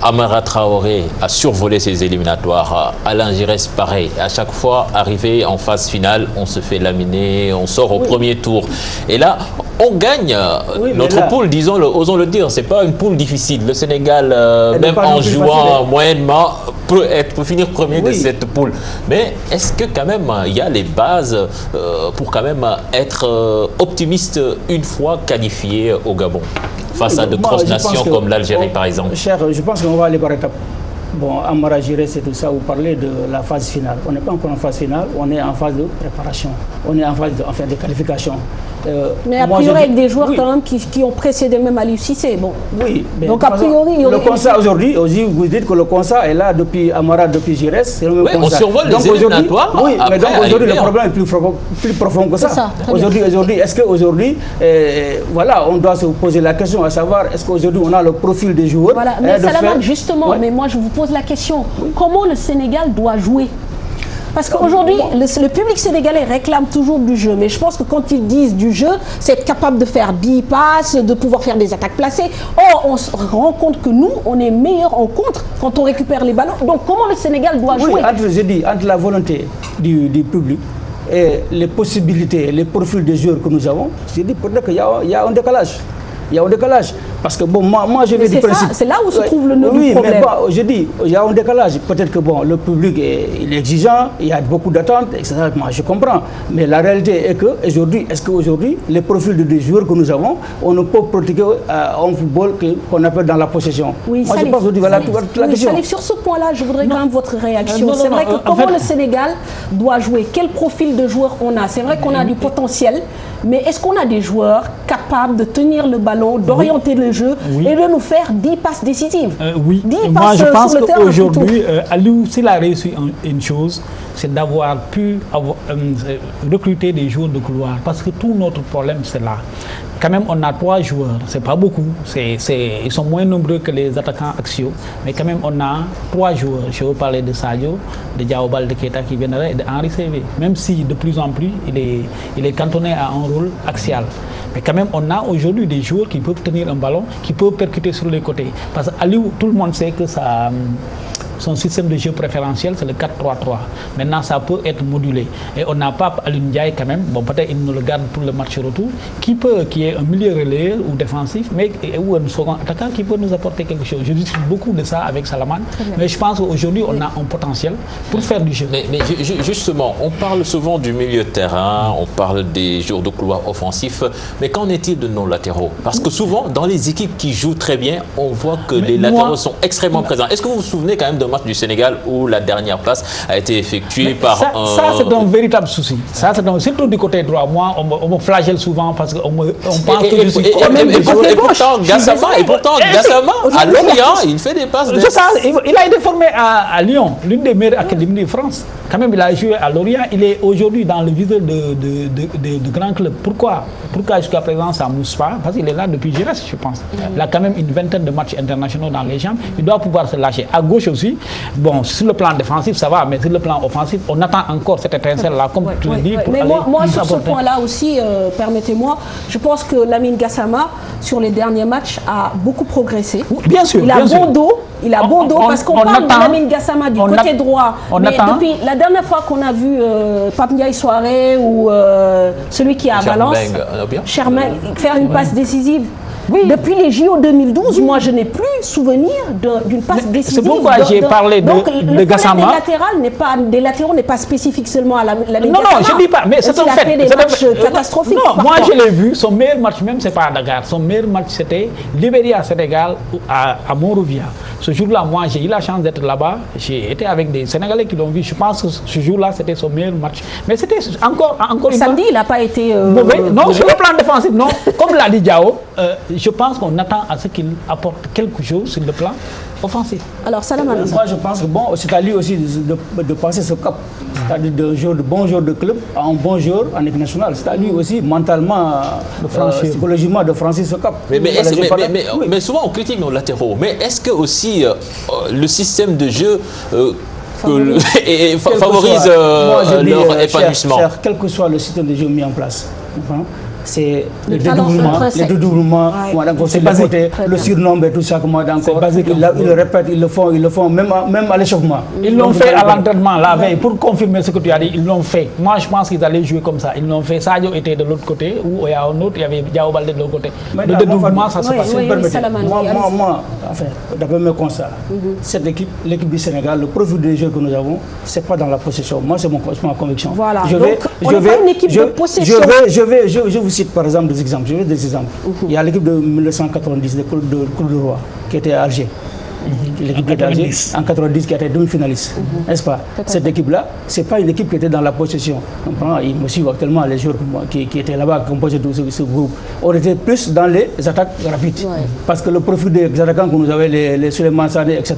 Amara Traoré a survolé ses éliminatoires. Alain Giresse, pareil. À chaque fois, arrivé en phase finale, on se fait laminer, on sort au premier tour. Et là, on gagne notre poule, osons le dire. Ce n'est pas une poule difficile. Le Sénégal, même en jouant moyennement, peut finir premier de cette poule. Mais est-ce que quand même, il y a les bases pour quand même être optimiste une fois qualifié au Gabon face à de grosses nations comme l'Algérie par exemple? Cher, je pense qu'on va aller par étapes. Bon, Amara Giresse et tout ça, vous parlez de la phase finale. On n'est pas encore en phase finale, on est en phase de préparation. On est en phase de qualification. Mais a priori avec des joueurs quand même qui ont précédé même Aliou Cissé. Bon. Oui, mais donc a priori il y aurait... Le constat aujourd'hui, vous dites que le constat est là depuis Amara, depuis Giresse, c'est le même constat. On survole les éliminatoires. Oui, mais donc aujourd'hui le problème est plus profond que ça. Aujourd'hui, est-ce qu'aujourd'hui, voilà, on doit se poser la question à savoir, est-ce qu'aujourd'hui on a le profil des joueurs? Voilà, mais Salamane, justement, mais moi je vous pose la question, comment le Sénégal doit jouer? Parce qu'aujourd'hui, le public sénégalais réclame toujours du jeu. Mais je pense que quand ils disent du jeu, c'est être capable de faire 10 passes, de pouvoir faire des attaques placées. Or, on se rend compte que nous, on est meilleurs en contre quand on récupère les ballons. Donc, comment le Sénégal doit jouer? Entre la volonté du public et les possibilités, les profils des joueurs que nous avons, j'ai dit peut-être qu'il y a un décalage. Il y a un décalage. Parce que bon, moi je vais du principe. C'est là où se trouve le nœud du problème. Mais bon, je dis, il y a un décalage. Peut-être que bon, le public il est exigeant, il y a beaucoup d'attentes, etc. Moi je comprends. Mais la réalité est que aujourd'hui, est-ce qu'aujourd'hui, les profils des joueurs que nous avons, on ne peut pratiquer un football qu'on appelle dans la possession? Oui, moi je pense que voilà toute la question. Salif, sur ce point-là, je voudrais quand même votre réaction. C'est vrai que comment le Sénégal doit jouer? Quel profil de joueurs on a? C'est vrai qu'on a du potentiel, mais est-ce qu'on a des joueurs capables de tenir le ballon, d'orienter le jeu et de nous faire 10 passes décisives? Oui, moi je pense qu'aujourd'hui, Aliou, s'il a réussi une chose, c'est d'avoir pu recruter des joueurs de couloir. Parce que tout notre problème, c'est là. quand même on a 3 joueurs, c'est pas beaucoup, ils sont moins nombreux que les attaquants axiaux, mais quand même on a 3 joueurs. Je veux parler de Sadio, de Diao Baldé Keita qui viendra et de Henri Saivet, même si de plus en plus il est cantonné à un rôle axial. Mais quand même on a aujourd'hui des joueurs qui peuvent tenir un ballon, qui peuvent percuter sur les côtés. Parce que Aliou, tout le monde sait que son système de jeu préférentiel, c'est le 4-3-3. Maintenant, ça peut être modulé. Et on n'a pas Alioune Ndiaye quand même, bon peut-être il nous le garde pour le match retour, qui est un milieu relayeur ou défensif, mais ou un second attaquant qui peut nous apporter quelque chose. Je discute beaucoup de ça avec Salamane, mais je pense qu'aujourd'hui, on a un potentiel pour faire du jeu. Mais justement, on parle souvent du milieu de terrain, on parle des joueurs de couloir offensifs, mais qu'en est-il de nos latéraux? Parce que souvent, dans les équipes qui jouent très bien, on voit que les latéraux sont extrêmement présents. Est-ce que vous vous souvenez quand même de match du Sénégal où la dernière passe a été effectuée par ça, c'est un véritable souci. Ça, c'est surtout du côté droit. Moi, on me flagelle souvent parce qu'on pense que je suis et pourtant, Gassama, à Lorient, il fait des passes. C'est ça, il a été formé à Lyon, l'une des meilleures académies de France. Quand même, il a joué à Lorient. Il est aujourd'hui dans le viseur de grands clubs. Pourquoi jusqu'à présent, ça ne mousse pas? Parce qu'il est là depuis jeunesse, je pense. Il a quand même une vingtaine de matchs internationaux dans les jambes. Il doit pouvoir se lâcher. À gauche aussi, bon, sur le plan défensif, ça va, mais sur le plan offensif, on attend encore cette étincelle-là, comme tu le dis. Mais moi sur ce point-là aussi, permettez-moi, je pense que Lamine Gassama, sur les derniers matchs, a beaucoup progressé. Bien sûr. Il a bon dos parce qu'on parle de Lamine Gassama du côté droit. Mais depuis la dernière fois qu'on a vu Pape Ndiaye Souaré ou celui qui est à Valence, Germain, faire une passe décisive. Oui. Depuis les JO 2012, moi je n'ai plus souvenir d'une passe décisive. C'est pourquoi j'ai parlé de Gassama. Des latéraux n'est pas spécifique seulement à Lamine Gassama. Non, je ne dis pas, mais c'est un fait. Il a fait des matchs catastrophiques. Non, moi je l'ai vu, son meilleur match même, c'est pas à Dakar. Son meilleur match c'était Libéria-Sénégal à Monrovia. Ce jour-là, moi j'ai eu la chance d'être là-bas. J'ai été avec des Sénégalais qui l'ont vu. Je pense que ce jour-là, c'était son meilleur match. Mais c'était encore une fois. Samedi, il n'a pas été mauvais. Non, sur le plan défensif, non. Comme l'a dit Diao, je pense qu'on attend à ce qu'il apporte quelque chose sur le plan offensif. Alors, Salamane. Moi, je pense que c'est à lui aussi de passer ce cap, c'est-à-dire de bon joueur de club à un bon joueur en équipe nationale. C'est à lui aussi, mentalement, psychologiquement, de franchir ce cap. Mais souvent, on critique nos latéraux. Mais est-ce que aussi le système de jeu favorise leur épanouissement? Quel que soit le système de jeu mis en place. C'est le dédoublement, le surnombre et tout ça, il le répète, ils le font même à l'échauffement. Ils l'ont fait à l'entraînement la veille, pour confirmer ce que tu as dit, ils l'ont fait. Moi je pense qu'ils allaient jouer comme ça, ils l'ont fait. Sadio était de l'autre côté, ou il y a un autre, il y avait Diao Baldé de l'autre côté. Le dédoublement, ça se passe. Moi, d'après mes constats, cette équipe, l'équipe du Sénégal, le profil des jeux que nous avons, c'est pas dans la possession. Moi c'est ma conviction. Voilà, on n'est pas une équipe de possession. Je vous cite par exemple des exemples. Je vais des exemples. Il y a l'équipe de 1990 de Coupe de Roi qui était à Alger. L'équipe de Alger en 90 qui était demi-finaliste, n'est-ce pas? Cette équipe-là, c'est pas une équipe qui était dans la possession. Il me suit actuellement les joueurs qui étaient là-bas, qui composaient tout ce groupe. On était plus dans les attaques rapides, parce que le profil des attaquants que nous avions, les Souleymane Sané, etc.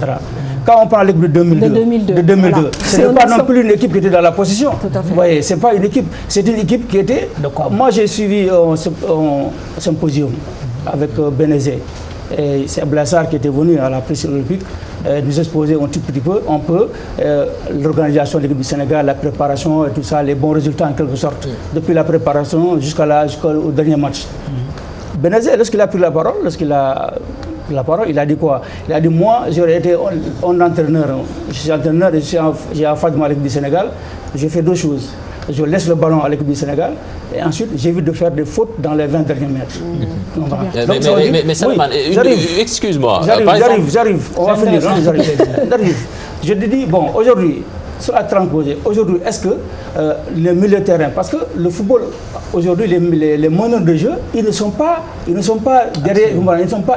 Quand on prend l'équipe de 2002, voilà. Ce n'est pas non plus une équipe qui était dans la possession. Vous voyez, c'est pas une équipe, c'est une équipe qui était. Moi, j'ai suivi un symposium avec Benezé. Et c'est Blassard qui était venu à la presse olympique nous exposer un petit peu l'organisation de l'équipe du Sénégal, la préparation et tout ça, les bons résultats en quelque sorte, depuis la préparation jusqu'au dernier match. Benezé, lorsqu'il a pris la parole, il a dit quoi? Il a dit, moi, j'aurais été un entraîneur. Je suis entraîneur et j'ai en face de l'équipe du Sénégal. Je fais deux choses. Je laisse le ballon à l'équipe du Sénégal et ensuite j'évite de faire des fautes dans les 20 derniers mètres. Mais Salamane, excuse-moi. J'arrive. On va finir. J'arrive. Je te dis, bon, aujourd'hui, sur la transposée, aujourd'hui, est-ce que les milieux de terrain, parce que le football, aujourd'hui, les meneurs de jeu, ils ne sont pas derrière,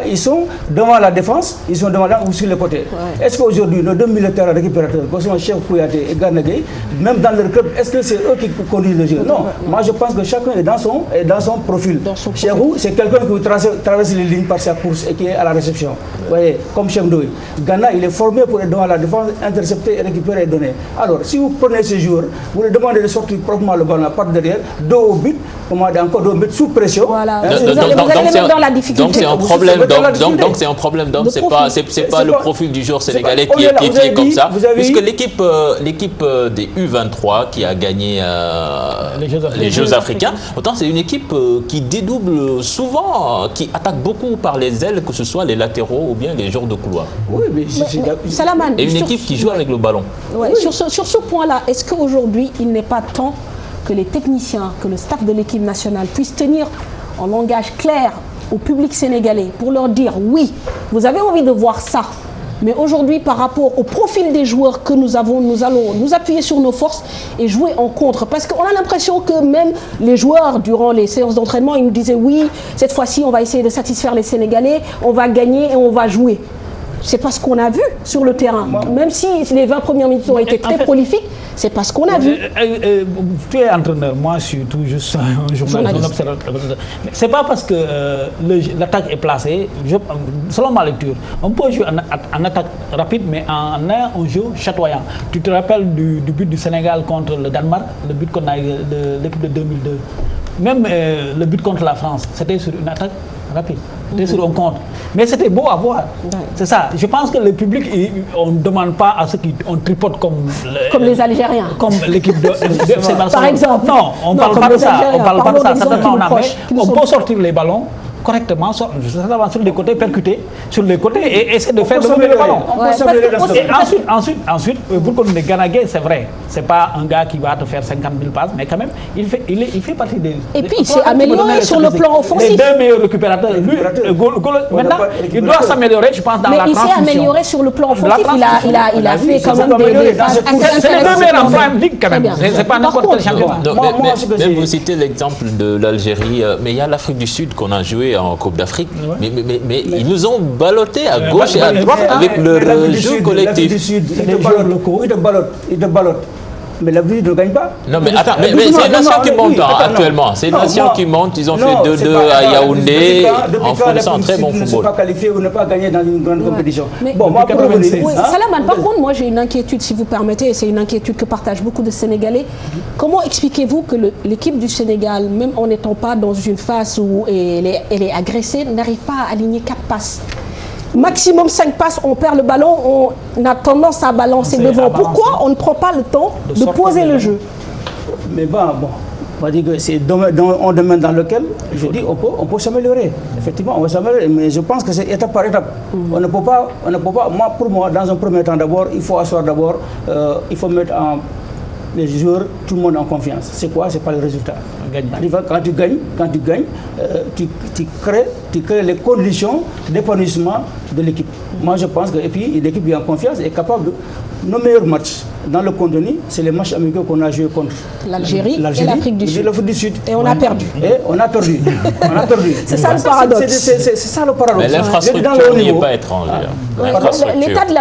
ils sont devant la défense, ils sont devant ou sur les côtés. Ouais. Est-ce qu'aujourd'hui, nos deux milieux de terrain récupérateurs, que sont Cheikh Kouyaté et Gana Gueye, même dans leur club, est-ce que c'est eux qui conduisent le jeu? Non. Moi, je pense que chacun est dans son profil. Cheikhou, c'est quelqu'un qui traverse les lignes par sa course et qui est à la réception. Vous voyez, comme Cheikh Ndoye. Gana, il est formé pour être devant la défense, intercepter, récupérer et donner. Alors, si vous prenez ces joueurs, vous leur demandez de sortir proprement le ballon par derrière, dos au but, encore dos au but sous pression. Voilà. Vous allez les mettre dans la difficulté. Donc c'est un problème. Donc c'est un problème. Donc c'est pas le profil du joueur sénégalais qui est comme ça. Puisque l'équipe des U23 qui a gagné les Jeux africains, autant c'est une équipe qui dédouble souvent, qui attaque beaucoup par les ailes, que ce soit les latéraux ou bien les joueurs de couloir. Oui, mais Salaman, et une équipe qui joue avec le ballon. Ouais, oui. Sur ce point-là, est-ce qu'aujourd'hui, il n'est pas temps que les techniciens, que le staff de l'équipe nationale puissent tenir en langage clair au public sénégalais pour leur dire oui, vous avez envie de voir ça, mais aujourd'hui, par rapport au profil des joueurs que nous avons, nous allons nous appuyer sur nos forces et jouer en contre. Parce qu'on a l'impression que même les joueurs, durant les séances d'entraînement, ils nous disaient oui, cette fois-ci, on va essayer de satisfaire les Sénégalais, on va gagner et on va jouer. C'est pas ce qu'on a vu sur le terrain. Même si les 20 premières minutes ont été très prolifiques, c'est pas ce qu'on a vu. Tu es entraîneur, moi je suis tout juste un journaliste, un observateur. C'est pas parce que l'attaque est placée, selon ma lecture, on peut jouer en attaque rapide, mais en un jeu chatoyant. Tu te rappelles du but du Sénégal contre le Danemark, le but qu'on a eu de l'équipe de 2002. Même le but contre la France, c'était sur une attaque rapide. C'était sur un compte. Mais c'était beau à voir. Ouais. C'est ça. Je pense que le public, on ne demande pas à ceux qui on tripote comme les Algériens. Comme l'équipe de FC Barcelone. Par exemple. Non, on ne parle pas de ça. On parle pas de ça. Certainement, on peut sortir les ballons correctement, sur les côtés, percuter sur les côtés et essayer de faire le ballon. Ensuite, pour qu'on ait Ganagé, c'est vrai, c'est pas un gars qui va te faire 50 000 passes, mais quand même, il fait partie des... Et puis, il s'est amélioré sur le plan offensif. Les deux meilleurs récupérateurs, lui, maintenant, il doit s'améliorer, je pense, dans la transmission. Mais il s'est amélioré sur le plan offensif, il a fait quand même des phases intéressantes. C'est les deux meilleurs en Prime League, quand même. C'est pas n'importe quel championnat. Même vous citez l'exemple de l'Algérie, mais il y a l'Afrique du Sud qu'on a joué en Coupe d'Afrique, mais ils nous ont ballotté à gauche et à droite avec leur jeu collectif. Ils te ballottent. Mais la Belgique ne gagne pas. Non, mais attends, mais c'est une nation qui monte actuellement. C'est une nation qui monte. Ils ont fait 2-2 à Yaoundé en fournissant un très bon football. Ne sont pas qualifiés ou ne pas gagner dans une grande compétition. Bon, moi, pour revenir. Salaman, par contre, moi j'ai une inquiétude, si vous permettez, et c'est une inquiétude que partagent beaucoup de Sénégalais. Comment expliquez-vous que l'équipe du Sénégal, même en n'étant pas dans une phase où elle est agressée, n'arrive pas à aligner 4 passes? Maximum 5 passes, on perd le ballon, on a tendance à balancer devant. Pourquoi on ne prend pas le temps de poser le jeu? Mais bon, on va dire que c'est un domaine dans lequel, je dis, on peut s'améliorer. Effectivement, on va s'améliorer, mais je pense que c'est étape par étape. On ne peut pas, pour moi, dans un premier temps d'abord, il faut asseoir d'abord, il faut mettre les joueurs, tout le monde en confiance. C'est quoi? C'est pas le résultat. Quand tu gagnes, tu crées les conditions d'épanouissement de l'équipe. Moi, je pense que l'équipe est en confiance et est capable de... Nos meilleurs matchs dans le contenu, c'est les matchs amicaux qu'on a joués contre l'Algérie et l'Afrique du Sud. Et on a perdu. C'est ça le paradoxe. C'est ça le paradoxe. Mais l'infrastructure n'y est pas étrangère. L'état de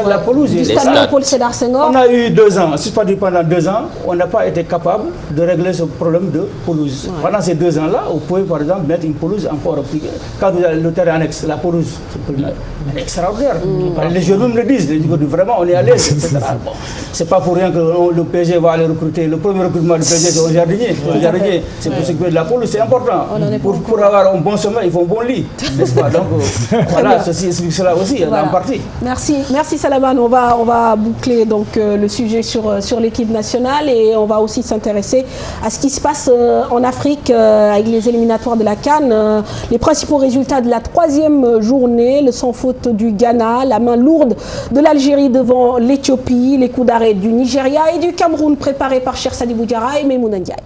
la pelouse. Du stade Léopold Sédar Senghor. On a eu 2 ans, si pas dit pendant 2 ans, on n'a pas été capable de régler ce problème de pelouse. Pendant ces 2 ans-là, vous pouvez par exemple mettre une pelouse encore. Quand vous avez le terrain annexe, la pelouse, c'est extraordinaire. Les joueurs me le disent, vraiment on est à l'aise, etc. Bon, c'est pas pour rien que le PSG va aller recruter. Le premier recrutement du PSG, c'est un jardinier. C'est pour s'occuper de la pelouse, c'est important. Pour avoir un bon sommeil, il faut un bon lit, n'est-ce pas? Donc voilà, ceci explique cela aussi, en partie. Merci Salaman. On va boucler donc le sujet sur l'équipe nationale et on va aussi s'intéresser à ce qui se passe en Afrique avec les éliminatoires de la CAN. Les principaux résultats de la 3e journée, le sans faute du Ghana, la main lourde de l'Algérie devant l'Éthiopie, les coups d'arrêt du Nigeria et du Cameroun préparés par Cheikh Sadibou Diarra et Maïmouna Ndiaye.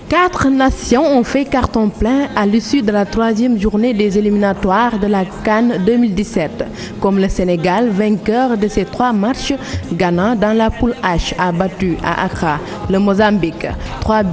4 nations ont fait carton plein à l'issue de la 3e journée des éliminatoires de la CAN 2017. Comme le Sénégal, vainqueur de ces 3 matchs, Ghana dans la poule H a battu à Accra le Mozambique 3-1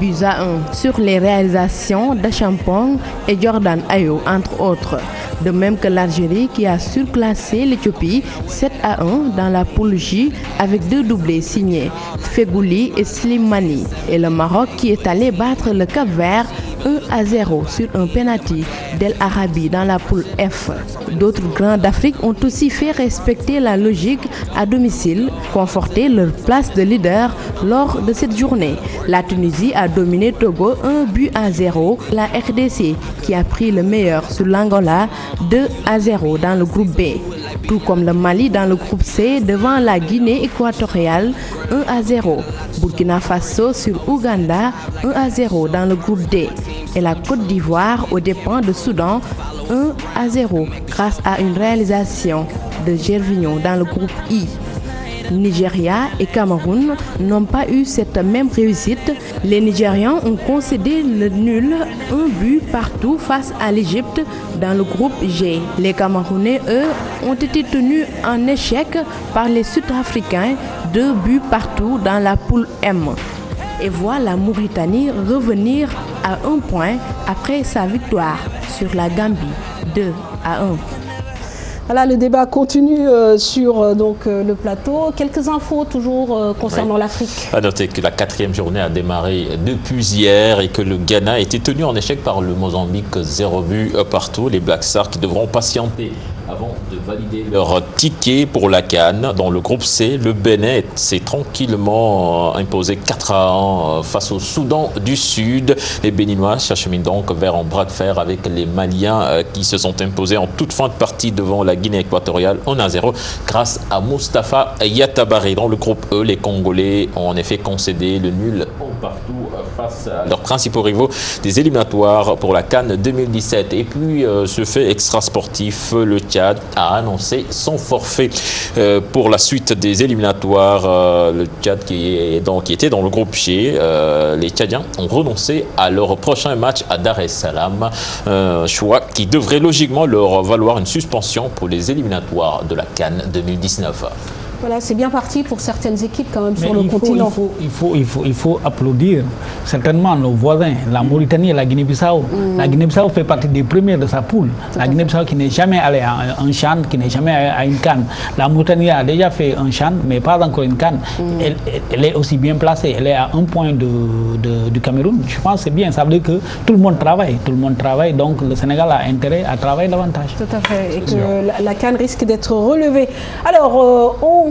sur les réalisations d'Achampong et Jordan Ayew entre autres. De même que l'Algérie qui a surclassé l'Éthiopie 7-1 dans la poule J avec 2 doublés signés Fegouli et Slimani. Et le Maroc qui est allé battre le Cap-Vert 1-0 sur un penalty d'El Arabi dans la poule F. D'autres grands d'Afrique ont aussi fait respecter la logique à domicile, conforter leur place de leader lors de cette journée. La Tunisie a dominé Togo 1-0. La RDC qui a pris le meilleur sur l'Angola 2-0 dans le groupe B. Tout comme le Mali dans le groupe C devant la Guinée équatoriale 1-0. Burkina Faso sur Ouganda 1-0 dans le groupe D. Et la Côte d'Ivoire aux dépens de Soudan 1-0 grâce à une réalisation de Gervinho dans le groupe I. Nigeria et Cameroun n'ont pas eu cette même réussite. Les Nigérians ont concédé le nul, 1 partout face à l'Égypte dans le groupe G. Les Camerounais, eux, ont été tenus en échec par les Sud-Africains, 2 partout dans la poule M. Et voit la Mauritanie revenir à 1 point après sa victoire sur la Gambie, 2-1. Voilà, le débat continue sur le plateau. Quelques infos toujours concernant l'Afrique. À noter que la 4e journée a démarré depuis hier et que le Ghana a été tenu en échec par le Mozambique 0 partout. Les Black Stars qui devront patienter avant de valider leur ticket pour la CAN. Dans le groupe C, le Bénin s'est tranquillement imposé 4-1 face au Soudan du Sud. Les Béninois s'acheminent donc vers un bras de fer avec les Maliens qui se sont imposés en toute fin de partie devant la Guinée équatoriale 1-0 grâce à Mustapha Yatabari. Dans le groupe E, les Congolais ont en effet concédé le nul partout face à leurs principaux rivaux des éliminatoires pour la CAN 2017. Et puis, ce fait extra-sportif, le Tchad a annoncé son forfait pour la suite des éliminatoires. Le Tchad qui était dans le groupe G. Les Tchadiens ont renoncé à leur prochain match à Dar es Salaam. Choix qui devrait logiquement leur valoir une suspension pour les éliminatoires de la CAN 2019. Voilà, c'est bien parti pour certaines équipes quand même sur le continent. Il faut applaudir certainement nos voisins, la Mauritanie et la Guinée-Bissau. La Guinée-Bissau fait partie des premiers de sa poule. La Guinée-Bissau qui n'est jamais allée à un CHAN, qui n'est jamais allée à une CAN. La Mauritanie a déjà fait un CHAN, mais pas encore une CAN. Elle est aussi bien placée. Elle est à 1 point du Cameroun. Je pense que c'est bien. Ça veut dire que tout le monde travaille. Tout le monde travaille, donc le Sénégal a intérêt à travailler davantage. Tout à fait. Et que la CAN risque d'être relevée. Alors, on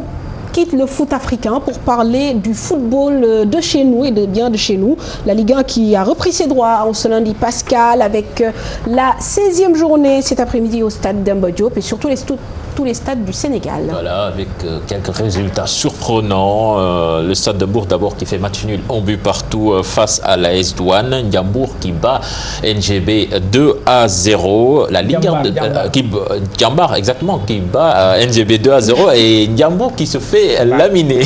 quitte le foot africain pour parler du football de chez nous et de chez nous. La Ligue 1 qui a repris ses droits en ce lundi pascal avec la 16e journée cet après-midi au stade Demba Diop et surtout tous les stades du Sénégal. Voilà, avec quelques résultats surprenants. Le stade de Mbour d'abord qui fait match nul, 1 partout face à l'AS Douane. Ndiambour qui bat NGB 2-0. La Ligue Djambar exactement qui bat NGB 2-0 et Ndiambour qui se fait laminer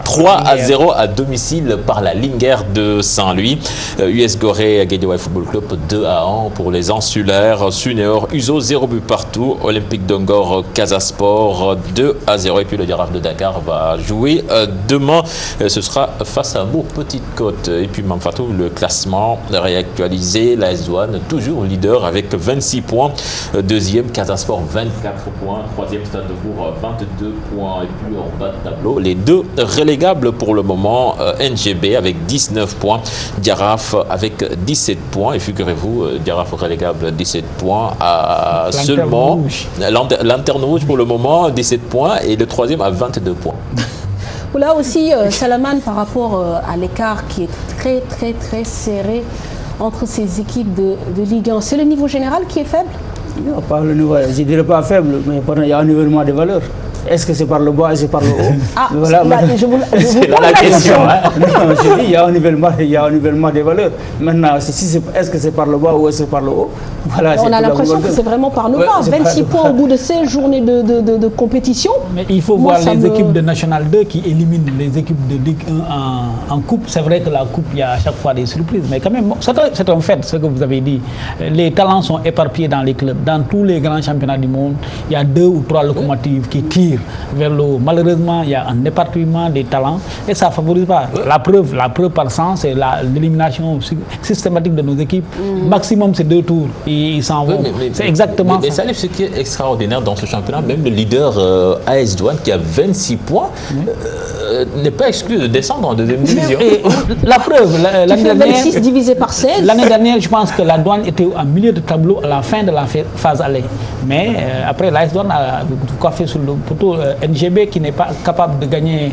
3-0 à domicile par la Linguère de Saint-Louis. US Gorée Guédiawaye Football Club 2-1 pour les insulaires. Sunéor Uzo 0 partout. Olympique d'Ongor Sport 2-0 et puis le Giraffe de Dakar va jouer demain. Ce sera face à Mbour Petite Côte. Et puis Mamfatou, le classement réactualisé, l'AS Douane toujours leader avec 26 points. Deuxième Casa Sport 24 points. Troisième Stade de Bourg 22 points. Et puis en bas de tableau, les deux relégables pour le moment, NGB avec 19 points, Giraffe avec 17 points. Et figurez-vous, Giraffe relégable 17 points à seulement Lanterne Rouge pour le moment, 17 points et le troisième à 22 points. Là aussi, Salaman, par rapport à l'écart qui est très très très serré entre ces équipes de Ligue 1, c'est le niveau général qui est faible? Non, pas le niveau, je ne dirais pas faible, mais il y a un nivellement des valeurs. Est-ce que c'est par le bas et c'est par le haut? Voilà, je vous c'est là la question. Non, je dis, il y a un nivellement des valeurs. Maintenant, est-ce que c'est par le bas ou est-ce que c'est par le haut? Voilà, on a l'impression que c'est vraiment par le bas. 26 points au bout de 16 journées de compétition. Mais il faut voir les équipes de National 2 qui éliminent les équipes de Ligue 1 en coupe. C'est vrai que la coupe, il y a à chaque fois des surprises. Mais quand même, c'est un fait, ce que vous avez dit. Les talents sont éparpillés dans les clubs. Dans tous les grands championnats du monde, il y a 2 ou 3 locomotives qui tirent vers le haut. Malheureusement, il y a un éparpillement des talents et ça ne favorise pas. La preuve par sens, c'est l'élimination systématique de nos équipes. Maximum, c'est 2 tours. Ils s'en vont. C'est exactement ça. Mais ce qui est extraordinaire dans ce championnat, même le leader AS Douane qui a 26 points, n'est pas exclu de descendre en deuxième division. Et la preuve, l'année dernière, 26 divisé par 16. L'année dernière, je pense que la Douane était en milieu de tableau à la fin de la phase aller. Mais après, l'AS Douane a coiffé sur le poteau NGB qui n'est pas capable de gagner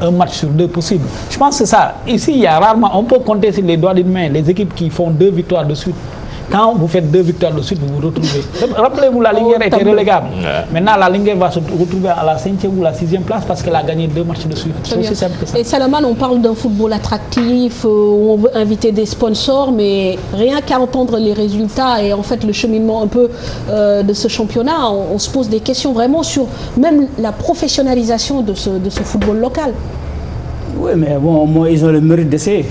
un match sur 2 possibles. Je pense que c'est ça. Ici, il y a rarement, on peut compter sur les doigts d'une main les équipes qui font 2 victoires de suite. Quand vous faites 2 victoires de suite, vous vous retrouvez. Rappelez-vous, la Linguère était relégable. Maintenant, la Linguère va se retrouver à la 5e ou la 6e place parce qu'elle a gagné 2 matchs de suite. C'est aussi simple que ça. Et Salaman, on parle d'un football attractif, où on veut inviter des sponsors, mais rien qu'à entendre les résultats et en fait le cheminement un peu de ce championnat, on se pose des questions vraiment sur même la professionnalisation de ce football local. Oui, mais bon, au moins, ils ont le mérite d'essayer.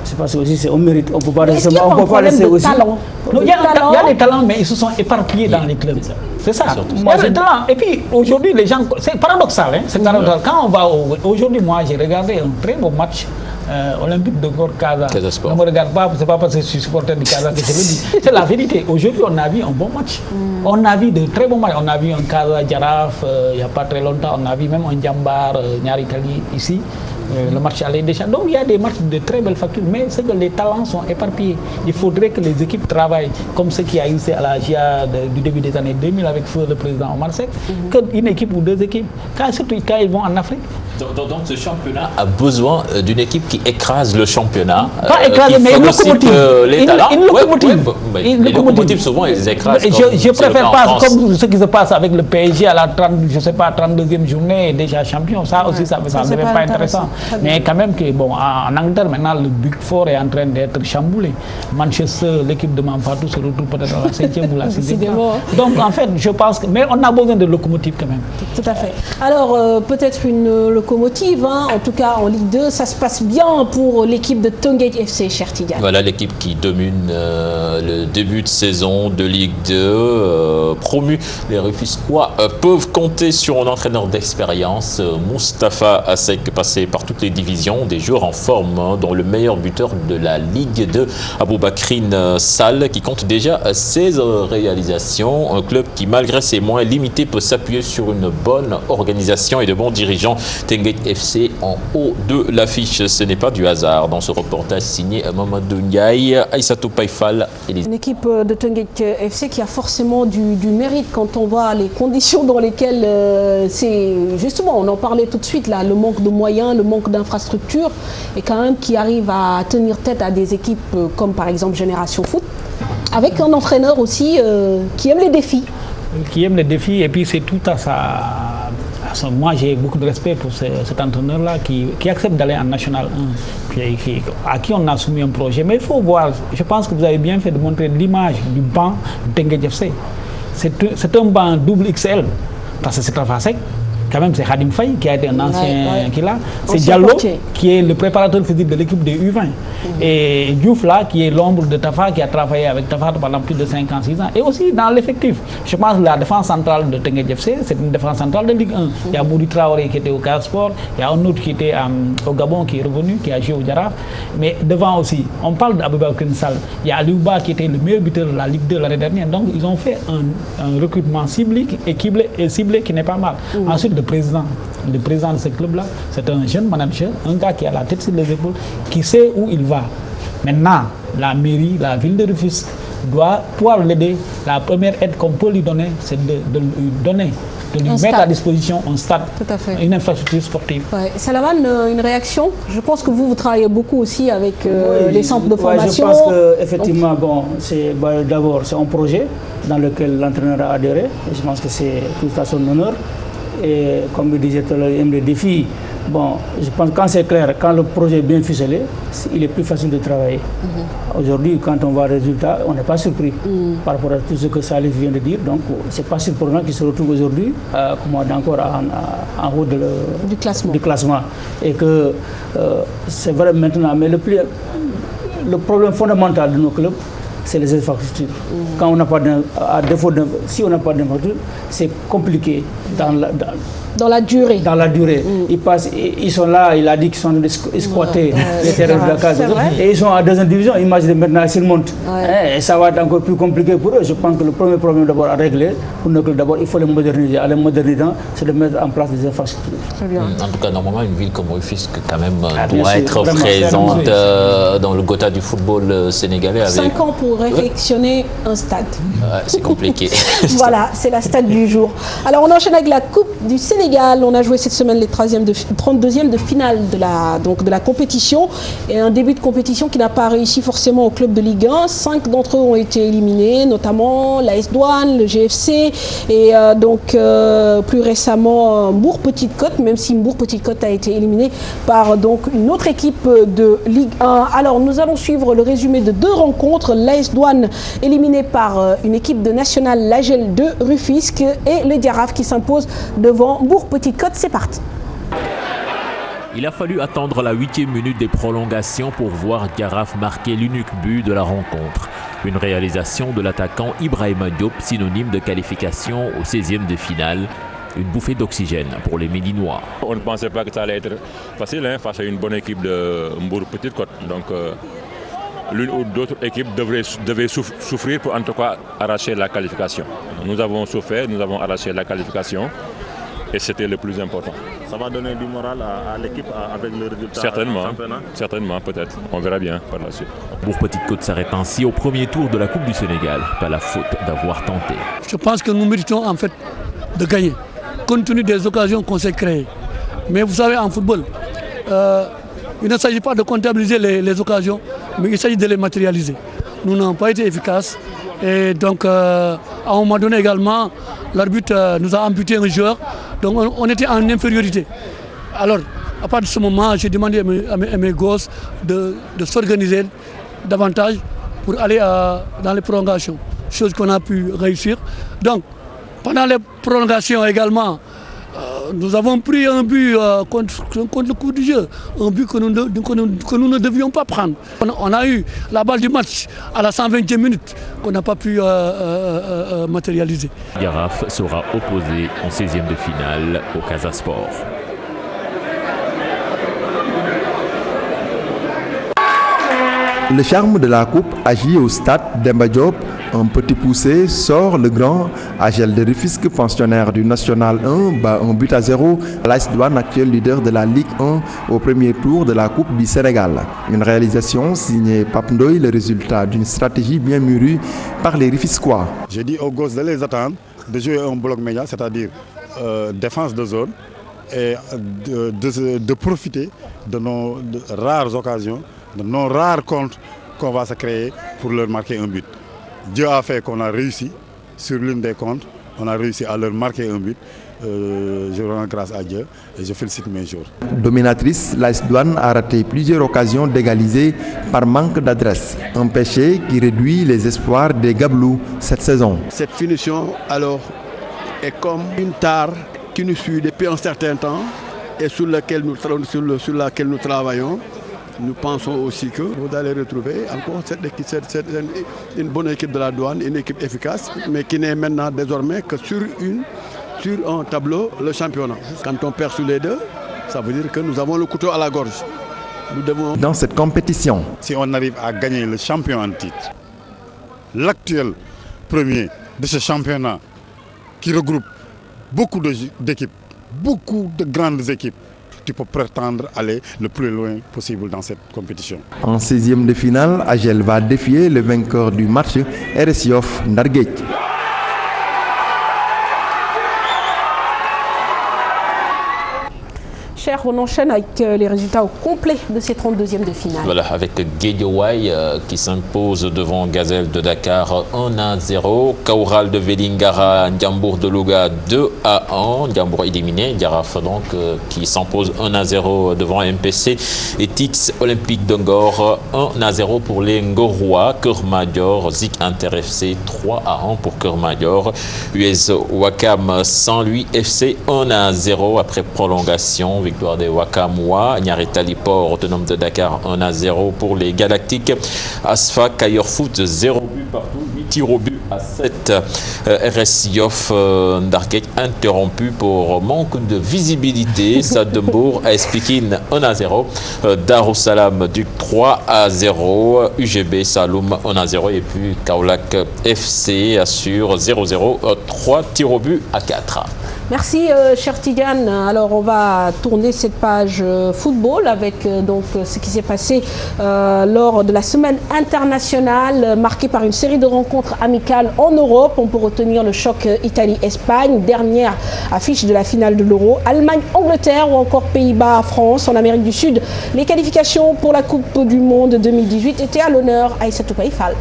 C'est parce que aussi c'est au mérite. On ne peut pas laisser aussi. Il y a des talents, mais ils se sont éparpillés dans les clubs. C'est ça. Il y a des talents. Et puis aujourd'hui, les gens, c'est paradoxal. Hein? C'est paradoxal. Quand on va aujourd'hui, moi, j'ai regardé un très beau match. Olympique de Gorkaza. Ne me regarde pas, c'est pas parce que je suis supporter du Kaza que je le dis. C'est la vérité. Aujourd'hui, on a vu un bon match. On a vu de très bons matchs. On a vu un Kaza Jaraf il n'y a pas très longtemps. On a vu même un Djambar Nyari Kali ici. Le match allait déjà. Donc il y a des matchs de très belle facture, mais c'est que les talents sont éparpillés. Il faudrait que les équipes travaillent comme ce qui a eu à la GIA du début des années 2000 avec feu le président Omar Seck, qu'une équipe ou 2 équipes, surtout quand ils vont en Afrique. Donc ce championnat a besoin d'une équipe qui écrase le championnat. Pas écraser, mais une locomotive. Les talents. Une locomotive, souvent, ils écrasent. Je préfère pas comme ce qui se passe avec le PSG à la 32e journée, déjà champion. Ça aussi, ça ne devait pas intéressant. Mais quand même, en Angleterre, maintenant, le Big Four est en train d'être chamboulé. Manchester, l'équipe de Manfatou se retrouve peut-être à la 5e ou la 6e. Donc, en fait, je pense que. Mais on a besoin de locomotive quand même. Tout à fait. Alors, peut-être une locomotive, hein, en tout cas en Ligue 2, ça se passe bien pour l'équipe de Tongate FC, cher Tidiane. Voilà l'équipe qui domine le début de saison de Ligue 2. Promu, les Rufisquois peuvent compter sur un entraîneur d'expérience, Moustapha Assek, passé par toutes les divisions, des joueurs en forme, hein, dont le meilleur buteur de la Ligue 2, Aboubakrine Sall, qui compte déjà 16 réalisations. Un club qui, malgré ses moyens limités, peut s'appuyer sur une bonne organisation et de bons dirigeants. Tengate FC en haut de l'affiche. Ce n'est pas du hasard dans ce reportage signé Mamadou Ndiaye, Aïssatou Paifal et les... Une équipe de Tengate FC qui a forcément du mérite quand on voit les conditions dans lesquelles c'est justement, on en parlait tout de suite là, le manque de moyens, le manque d'infrastructures et quand même qui arrive à tenir tête à des équipes comme par exemple Génération Foot avec un entraîneur aussi qui aime les défis. Qui aime les défis et puis c'est tout à sa... Moi, j'ai beaucoup de respect pour cet entraîneur-là qui accepte d'aller en National 1, à qui on a soumis un projet. Mais il faut voir, je pense que vous avez bien fait de montrer l'image du banc de Tengate FC. C'est un banc double XL, parce que c'est très facile. Quand même, c'est Khadim Faye qui a été un ancien qui là. C'est Diallo qui est le préparateur physique de l'équipe des U20. Et Diouf là, qui est l'ombre de Tafa, qui a travaillé avec Tafa pendant plus de 5 ans, 6 ans. Et aussi dans l'effectif. Je pense que la défense centrale de Tengate FC, c'est une défense centrale de Ligue 1. Il y a Moudi Traoré qui était au Casa Sport, il y a un autre qui était au Gabon qui est revenu, qui a joué au Jaraf. Mais devant aussi, on parle d'Aboubakrine Sall. Il y a Aliouba qui était le meilleur buteur de la Ligue 2 l'année dernière. Donc ils ont fait un recrutement ciblé et ciblé qui n'est pas mal. Ensuite, le président de ce club-là, c'est un jeune manager, un gars qui a la tête sur les épaules, qui sait où il va. Maintenant, la mairie, la ville de Rufisque doit pouvoir l'aider. La première aide qu'on peut lui donner, c'est de lui mettre à disposition un stade, une infrastructure sportive. Ouais. Salaman, une réaction? Je pense que vous travaillez beaucoup aussi avec les centres de formation. Je pense qu'effectivement, d'abord, c'est un projet dans lequel l'entraîneur a adhéré. Et je pense que c'est tout à son honneur. Et comme je disais tout à l'heure, il aime les défis. Bon, je pense que quand c'est clair, quand le projet est bien ficelé, il est plus facile de travailler. Aujourd'hui, quand on voit le résultat, on n'est pas surpris par rapport à tout ce que Salif vient de dire. Donc, c'est pas surprenant qu'il se retrouve aujourd'hui encore en haut du classement. Et que c'est vrai maintenant, mais le problème fondamental de nos clubs, c'est les infrastructures. Quand on n'a pas si on n'a pas d'infrastructure, c'est compliqué dans la durée. Dans la durée. Ils sont là, il a dit qu'ils sont squattés les terrains de la case. Et ils sont en deuxième division. Imaginez maintenant s'ils montent. Et ça va être encore plus compliqué pour eux. Je pense que le premier problème d'abord à régler, d'abord il faut les moderniser. À les moderniser, c'est de mettre en place des infrastructures. En tout cas, normalement, une ville comme Rufisque, quand même, doit être présente dans le Gotha du football sénégalais. Avec 5 ans pour réfectionner un stade. C'est compliqué. Voilà, c'est la stade du jour. Alors, on enchaîne avec la Coupe du Sénégal. On a joué cette semaine les 32e de finale de la compétition. Et un début de compétition qui n'a pas réussi forcément au club de Ligue 1. 5 d'entre eux ont été éliminés, notamment l'AS Douanes, le GFC et plus récemment Mbour-Petite-Côte, même si Mbour-Petite-Côte a été éliminé par une autre équipe de Ligue 1. Alors, nous allons suivre le résumé de 2 rencontres. L'AS Douanes éliminé par une équipe de National Lagel de Rufisque et le Diaraf qui s'impose devant Mbour-Petite-Côte. C'est parti. Il a fallu attendre la 8e minute des prolongations pour voir Diaraf marquer l'unique but de la rencontre. Une réalisation de l'attaquant Ibrahima Diop, synonyme de qualification au 16e de finale. Une bouffée d'oxygène pour les Médinois. On ne pensait pas que ça allait être facile face à une bonne équipe de Mbour-Petite-Côte. Donc l'une ou d'autres équipes devaient souffrir pour en tout cas arracher la qualification. Nous avons souffert, nous avons arraché la qualification et c'était le plus important. Ça va donner du moral à l'équipe avec le résultat. Certainement, peut-être. On verra bien par la suite. Mbour-Petite-Côte s'arrête ainsi au premier tour de la Coupe du Sénégal. Pas la faute d'avoir tenté. Je pense que nous méritons en fait de gagner, compte tenu des occasions qu'on s'est créées. Mais vous savez, en football, il ne s'agit pas de comptabiliser les occasions, mais il s'agit de les matérialiser. Nous n'avons pas été efficaces. Et donc, à un moment donné également, l'arbitre nous a amputé un joueur. Donc, on était en infériorité. Alors, à partir de ce moment, j'ai demandé à mes gosses de s'organiser davantage pour aller dans les prolongations. Chose qu'on a pu réussir. Donc, pendant les prolongations également, nous avons pris un but contre le coup du jeu, un but que nous ne devions pas prendre. On a eu la balle du match à la 120e minute qu'on n'a pas pu matérialiser. Diaraf sera opposé en 16e de finale au Casa Sport. Le charme de la coupe agit au stade Demba Diop. Un petit poussé sort le grand AGEL de Rufisque, pensionnaire du National 1, bat 1-0 à l'AS Douanes, actuel leader de la Ligue 1 au premier tour de la Coupe du Sénégal. Une réalisation signée Pape Ndoye, le résultat d'une stratégie bien mûrie par les Rufisquois. J'ai dit aux gosses de les attendre, de jouer un bloc médian, c'est-à-dire défense de zone, et de profiter de nos rares occasions, de nos rares comptes qu'on va se créer pour leur marquer un but. Dieu a fait qu'on a réussi sur l'une des comptes, on a réussi à leur marquer un but. Je rends grâce à Dieu et je félicite mes joueurs. Dominatrice, l'AS Douanes a raté plusieurs occasions d'égaliser par manque d'adresse. Un péché qui réduit les espoirs des Gablous cette saison. Cette finition alors est comme une tare qui nous suit depuis un certain temps et sur laquelle nous travaillons. Nous pensons aussi que vous allez retrouver encore une bonne équipe de la Douane, une équipe efficace, mais qui n'est maintenant désormais que sur un tableau, le championnat. Quand on perd sur les deux, ça veut dire que nous avons le couteau à la gorge. Nous devons... Dans cette compétition, si on arrive à gagner le champion en titre, l'actuel premier de ce championnat qui regroupe beaucoup d'équipes, beaucoup de grandes équipes, tu peux prétendre aller le plus loin possible dans cette compétition. En 16e de finale, AGEL va défier le vainqueur du match, RS Yoff Ndarguej. Cher, on enchaîne avec les résultats au complet de ces 32e de finale. Voilà, avec Guédiawaye qui s'impose devant Gazelle de Dakar 1-0. Kaoural de Vélingara, Ndiambour de Louga 2-1. Ndiambour éliminé. Diaraf donc qui s'impose 1-0 devant MPC. Et Tix Olympique de Ngor 1-0 pour les Ngorois. Keur Madior, Zik Inter FC 3-1 pour Keur Madior. US Wakam Saint-Louis FC 1-0 après prolongation. Victoire victoire des Wakamois. Nyari Taliport, Autonome de Dakar 1-0 pour les Galactiques. Asfa Kayor Foot 0 but partout, 8 tirs au but à 7. RS Yoff Ndarguet interrompu pour manque de visibilité. Sadembourg AS Pikine 1-0. Darussalam Duc 3-0. UGB Saloum 1-0 et puis Kaolack FC assure 0-0. 3 tirs au but à 4. Merci cher Tidiane. Alors on va tourner cette page football avec donc ce qui s'est passé lors de la semaine internationale marquée par une série de rencontres amicales en Europe. On peut retenir le choc Italie-Espagne, dernière affiche de la finale de l'Euro, Allemagne-Angleterre ou encore Pays-Bas-France. En Amérique du Sud, les qualifications pour la Coupe du Monde 2018 étaient à l'honneur. Aïssatou Païfal.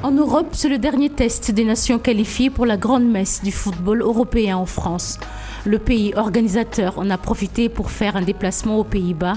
En Europe, c'est le dernier test des nations qualifiées pour la grande messe du football européen en France. Le pays organisateur en a profité pour faire un déplacement aux Pays-Bas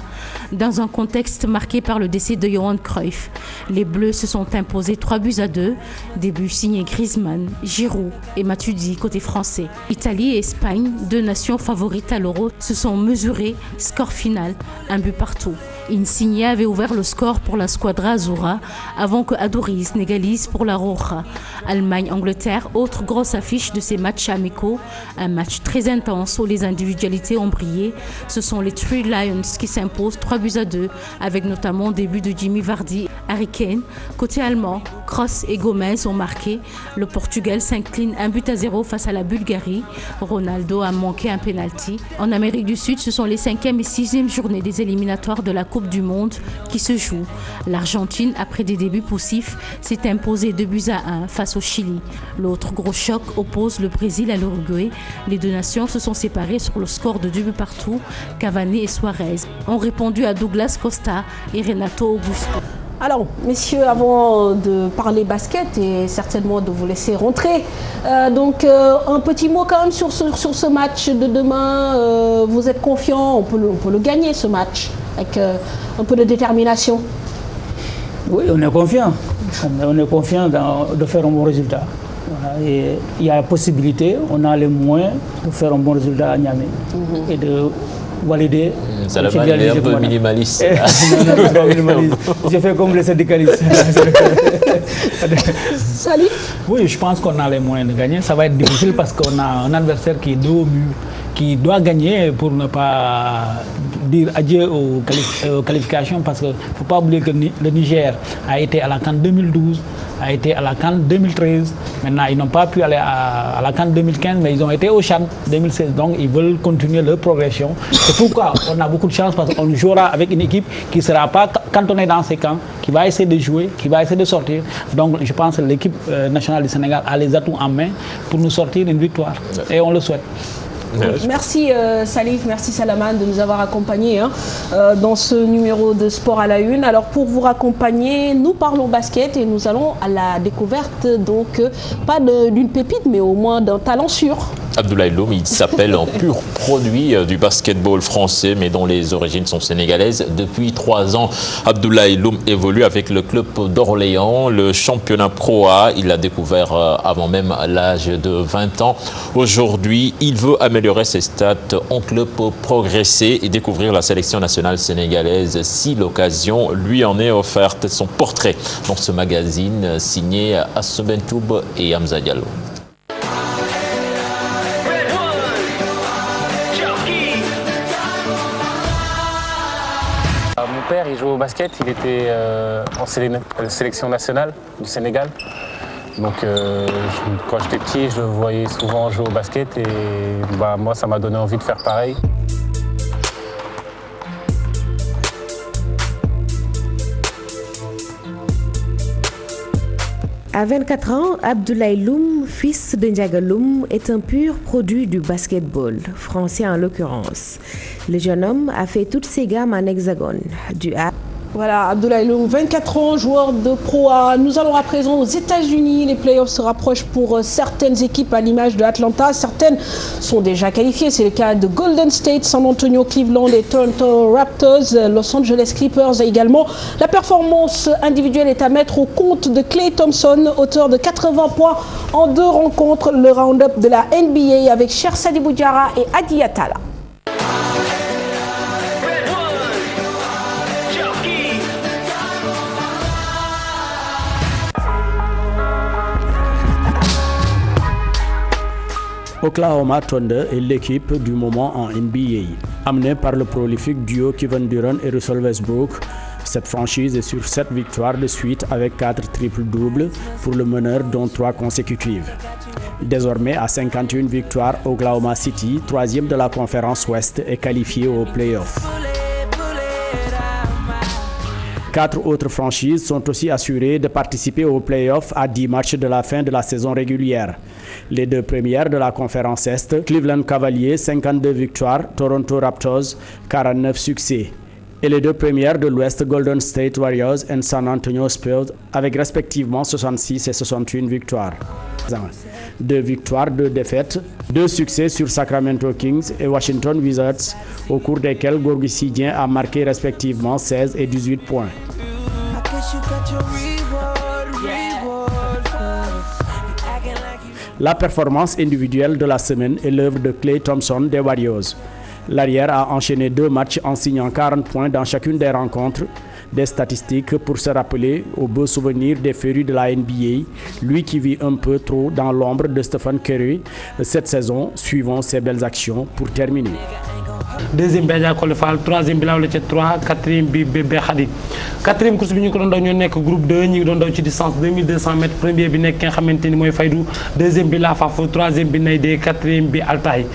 dans un contexte marqué par le décès de Johan Cruyff. Les Bleus se sont imposés 3-2, des buts signés Griezmann, Giroud et Matuidi côté français. Italie et Espagne, deux nations favorites à l'Euro, se sont mesurées, score final, 1 but partout. Insigne avait ouvert le score pour la Squadra Azzurra avant que Aduriz n'égalise pour la Roja. Allemagne-Angleterre, autre grosse affiche de ces matchs amicaux, un match très intense où les individualités ont brillé. Ce sont les Three Lions qui s'imposent 3-2 avec notamment des buts de Jimmy Vardy, Harry Kane. Côté allemand, Kroos et Gomez ont marqué. Le Portugal s'incline 1-0 face à la Bulgarie. Ronaldo a manqué un penalty. En Amérique du Sud, ce sont les 5e et 6e journées des éliminatoires de la Coupe du Monde qui se jouent. L'Argentine, après des débuts poussifs, s'est imposée 2-1 face au Chili. L'autre gros choc oppose le Brésil à l'Uruguay. Les deux nations se sont séparées sur le score de 2 buts partout. Cavani et Suarez ont répondu à Douglas Costa et Renato Augusto. Alors, messieurs, avant de parler basket et certainement de vous laisser rentrer, un petit mot quand même sur ce match de demain. Vous êtes confiants, on peut le gagner ce match avec un peu de détermination. Oui, on est confiant. On est confiant de faire un bon résultat. Voilà. Et il y a la possibilité, on a les moyens de faire un bon résultat à Niamey et de valider. Ça va aller un peu minimaliste. Non, pas minimaliste. J'ai fait comme les syndicalistes. Salut. Oui, je pense qu'on a les moyens de gagner. Ça va être difficile parce qu'on a un adversaire qui est dos au mur, qui doit gagner pour ne pas dire adieu aux qualifications, parce qu'il ne faut pas oublier que le Niger a été à la CAN 2012, a été à la CAN 2013. Maintenant, ils n'ont pas pu aller à la CAN 2015, mais ils ont été au CHAN 2016. Donc, ils veulent continuer leur progression. C'est pourquoi on a beaucoup de chance, parce qu'on jouera avec une équipe qui ne sera pas cantonnée dans ces camps, qui va essayer de jouer, qui va essayer de sortir. Donc, je pense que l'équipe nationale du Sénégal a les atouts en main pour nous sortir une victoire. Et on le souhaite. Merci Salif, merci Salaman de nous avoir accompagnés dans ce numéro de Sport à la Une. Alors pour vous raccompagner, nous parlons basket et nous allons à la découverte, donc pas d'une pépite mais au moins d'un talent sûr. Abdoulaye Loum, il s'appelle un pur produit du basketball français, mais dont les origines sont sénégalaises. Depuis 3 ans, Abdoulaye Loum évolue avec le club d'Orléans, le championnat Pro A. Il l'a découvert avant même l'âge de 20 ans. Aujourd'hui, il veut améliorer ses stats en club pour progresser et découvrir la sélection nationale sénégalaise si l'occasion lui en est offerte. Son portrait dans ce magazine signé Assouben Toub et Hamza Diallo. Mon père, il jouait au basket, il était en sélection nationale du Sénégal. Donc quand j'étais petit, je le voyais souvent jouer au basket et moi, ça m'a donné envie de faire pareil. À 24 ans, Abdoulaye Loum, fils de Ndiaga Loum, est un pur produit du basketball, français en l'occurrence. Le jeune homme a fait toutes ses gammes en hexagone, du A. Voilà, Abdoulaye Loum, 24 ans, joueur de Pro A. Nous allons à présent aux États-Unis. Les playoffs se rapprochent pour certaines équipes à l'image de Atlanta. Certaines sont déjà qualifiées. C'est le cas de Golden State, San Antonio, Cleveland et Toronto Raptors, Los Angeles Clippers également. La performance individuelle est à mettre au compte de Klay Thompson, auteur de 80 points en 2 rencontres. Le round-up de la NBA avec Cher Sadibou Diarra et Adi Atala. Oklahoma Thunder est l'équipe du moment en NBA. Amenée par le prolifique duo Kevin Durant et Russell Westbrook, cette franchise est sur 7 victoires de suite avec 4 triples-doubles pour le meneur dont 3 consécutives. Désormais à 51 victoires, Oklahoma City, 3e de la conférence Ouest, est qualifié aux playoffs. 4 autres franchises sont aussi assurées de participer aux playoffs à 10 matchs de la fin de la saison régulière. Les 2 premières de la conférence Est, Cleveland Cavaliers, 52 victoires, Toronto Raptors, 49 succès. Et les 2 premières de l'Ouest, Golden State Warriors et San Antonio Spurs, avec respectivement 66 et 61 victoires. 2 victoires, 2 défaites, 2 succès sur Sacramento Kings et Washington Wizards, au cours desquels Gorgui Sidien a marqué respectivement 16 et 18 points. La performance individuelle de la semaine est l'œuvre de Klay Thompson des Warriors. L'arrière a enchaîné 2 matchs en signant 40 points dans chacune des rencontres. Des statistiques pour se rappeler au beau souvenir des férus de la NBA, lui qui vit un peu trop dans l'ombre de Stephen Curry cette saison, suivant ses belles actions pour terminer. Deuxième bi Adja Kole Fall, troisième bi Lawla Thiat 3, quatrième bi Bébé Khady. Quatrième course bi ñu ko doon daw ñoo nekk groupe 2 ñu ngi doon daw ci distance 2200 mètres. Premier bi nekk ki nga xamante ni mooy Faydou, deuxième bi La Fafo, troisième bi Naydé, quatrième bi Altaï.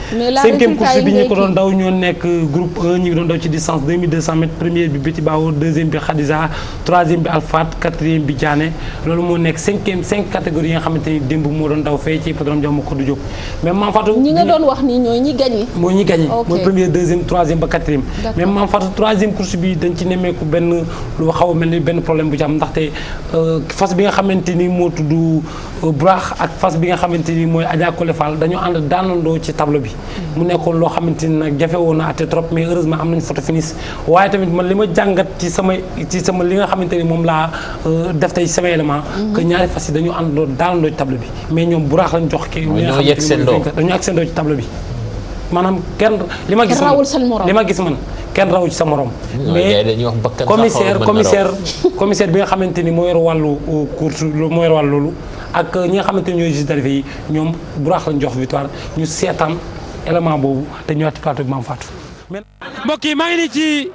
Cinquième course bi ñu ko doon daw ñoo nekk groupe 1 ñu ngi doon daw ci distance 2200 mètres. Premier bi Biti Bao, deuxième bi Khadija, troisième bi Alfat, quatrième bi Diané. Loolu moo nekk 5 catégories yi nga xamante ni démb moo doon daw fee ci hippodrome Diaw Macodou Diop. Mais Mame Fatou ñi nga doon wax ni ñooy ñi gagné. Mooy ñi gagné. Mooy premier, deuxième, troisième ba quatrième. Mais Mame Fatou troisième course bi dañ ci nemmeeku benn lu xaw a mel ni benn problème bu ci am ndaxte fas bi nga xamante ni moo tudd Buraax ak fas bi nga xamante ni mooy Adja Kole Fall dañoo ànd daanandoo ci tableau bi. mu nekkoon loo xamante ni nag jafe woon na atte trop mais heureusement am nañ photo finish waaye tamit man li ma jàngat ci sama li nga xamante ni moom laa def tey sama élément. que ñaari fas yi dañoo àndandoo daanandoo ci tableau bi mais ñoom Buraax lañ jox kii. dañoo yegg seen doo dañoo yegg seen doo ci tableau bi. maanaam kenn li ma gis man kenn rawul ci sa morom. mais commissaire bi nga xamante ni moo yor wàllu course moo yor wàllu loolu ak ñi nga xamante ni ñooy juge d'arrivée yi ñoom Buraax lañ jox victoire ñu seetaan élément boobu te ñëwaat ci plateau bi Mame Fatou. mbokk yi maa ngi nii ci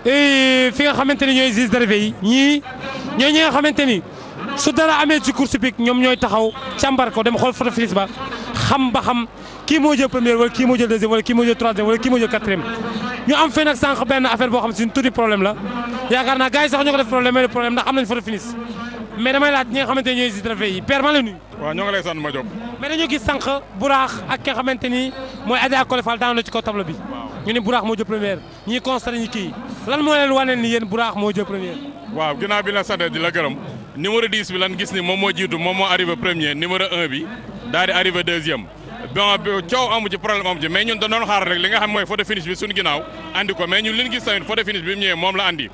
fi nga xamante ni ñooy juge d'arrivée yi ñooy ñi nga xamante ni su dara amee ci course bi ñoom ñooy taxaw càmbar ko dem xool photo finish ba xam ba xam. kii moo jël première wala kii moo jël deuxième wala kii moo jël troisième wala kii moo jël quatrième ñu am fee nag sànq benn affaire boo xam si tuuti problème la yaakaar naa gars yi sax ñoo ko def problème ndax am nañ photo finish mais damay laaj ñi nga xamante ne ñooy si trafic yi père maa la nuyu. waaw ñoo ngi lay sant ma Diop. mais dañoo gis sànq Buraax ak ki nga xamante ni mooy Adja Kole Fall daanaka ci kaw tableau bi. ñu ne Buraax moo jël première ñii constaté ñi kii lan moo leen wane ni yéen Buraax moo jël première. waaw ginnaaw bi la sant di la gërëm numéro 10 bi lan gis ni moom moo jiitu moom moo arrivé premier numéro 1 bi daal di arrivé deuxième. bon coow amu ci problème amu ci mais ñun dañu doon xaar rek li nga xam mooy photo finish bi suñu ginnaaw andi ko mais ñun li ñu gis tamit photo finish bi mu ñëwee moom la andi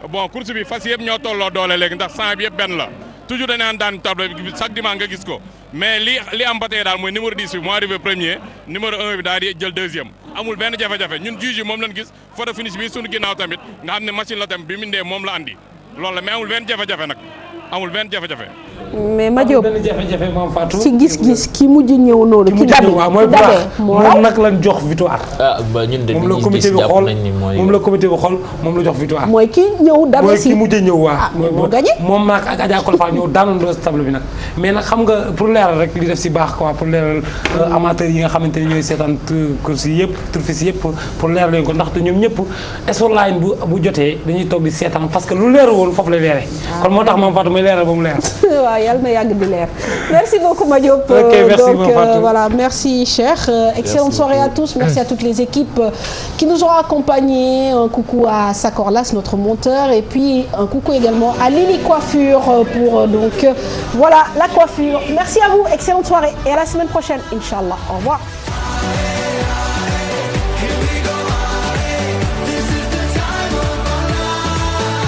bon course bi fas yëpp ñoo tolloo doole léegi ndax sang bi yëpp benn la toujours dañu naan daan tableau bi chaque dimanche nga gis ko mais li am ba tey daal mooy numéro 10 bi moo arrivé premier numéro 1 bi daal di jël deuxième amul benn jafe-jafe ñun juge yi moom lañ gis photo finish bi suñu ginnaaw tamit nga xam ne machine la tamit bi mu ndee moom la andi loolu la mais amul benn jafe-jafe nag amul benn jafe-jafe. mais ma Diop benn jafe-jafe Mame Fatou ci gis-gis ki mujj ñëw noonu. ki dabe mooy Buraax moom nag lañ jox victoire. ah ba ñun de bi ñu gis jàpp nañ ni mooy moom la comité bi xool moom la jox victoire. mooy ki ñëw dabe si mooy ki mujj ñëw waa. moo gagné moom nag ak Adja Kole Fall ñëw daanandoo si tableau bi nag. mais nag xam nga pour leeral rek li def si baax quoi pour leeral amateurs yi nga xamante ni ñooy seetaan course yi yëpp turfis yëpp pour leeral leen ko ndaxte ñoom ñëpp Sportline bu jotee dañuy toog di seetaan parce que lu leer woon foofu lay leere kon moo tax Mame Fatou muy leeral ba mu leer. waaw yàlla na yàgg di leer. Merci beaucoup Madiop. Donc voilà, merci Cheikh. Excellente soirée à tous. Merci à toutes les équipes qui nous ont accompagnés. Un coucou à Sakorlas, notre monteur, et puis un coucou également à Lily Coiffure pour donc voilà la coiffure. Merci à vous. Excellente soirée et à la semaine prochaine, Inch'Allah. Au revoir.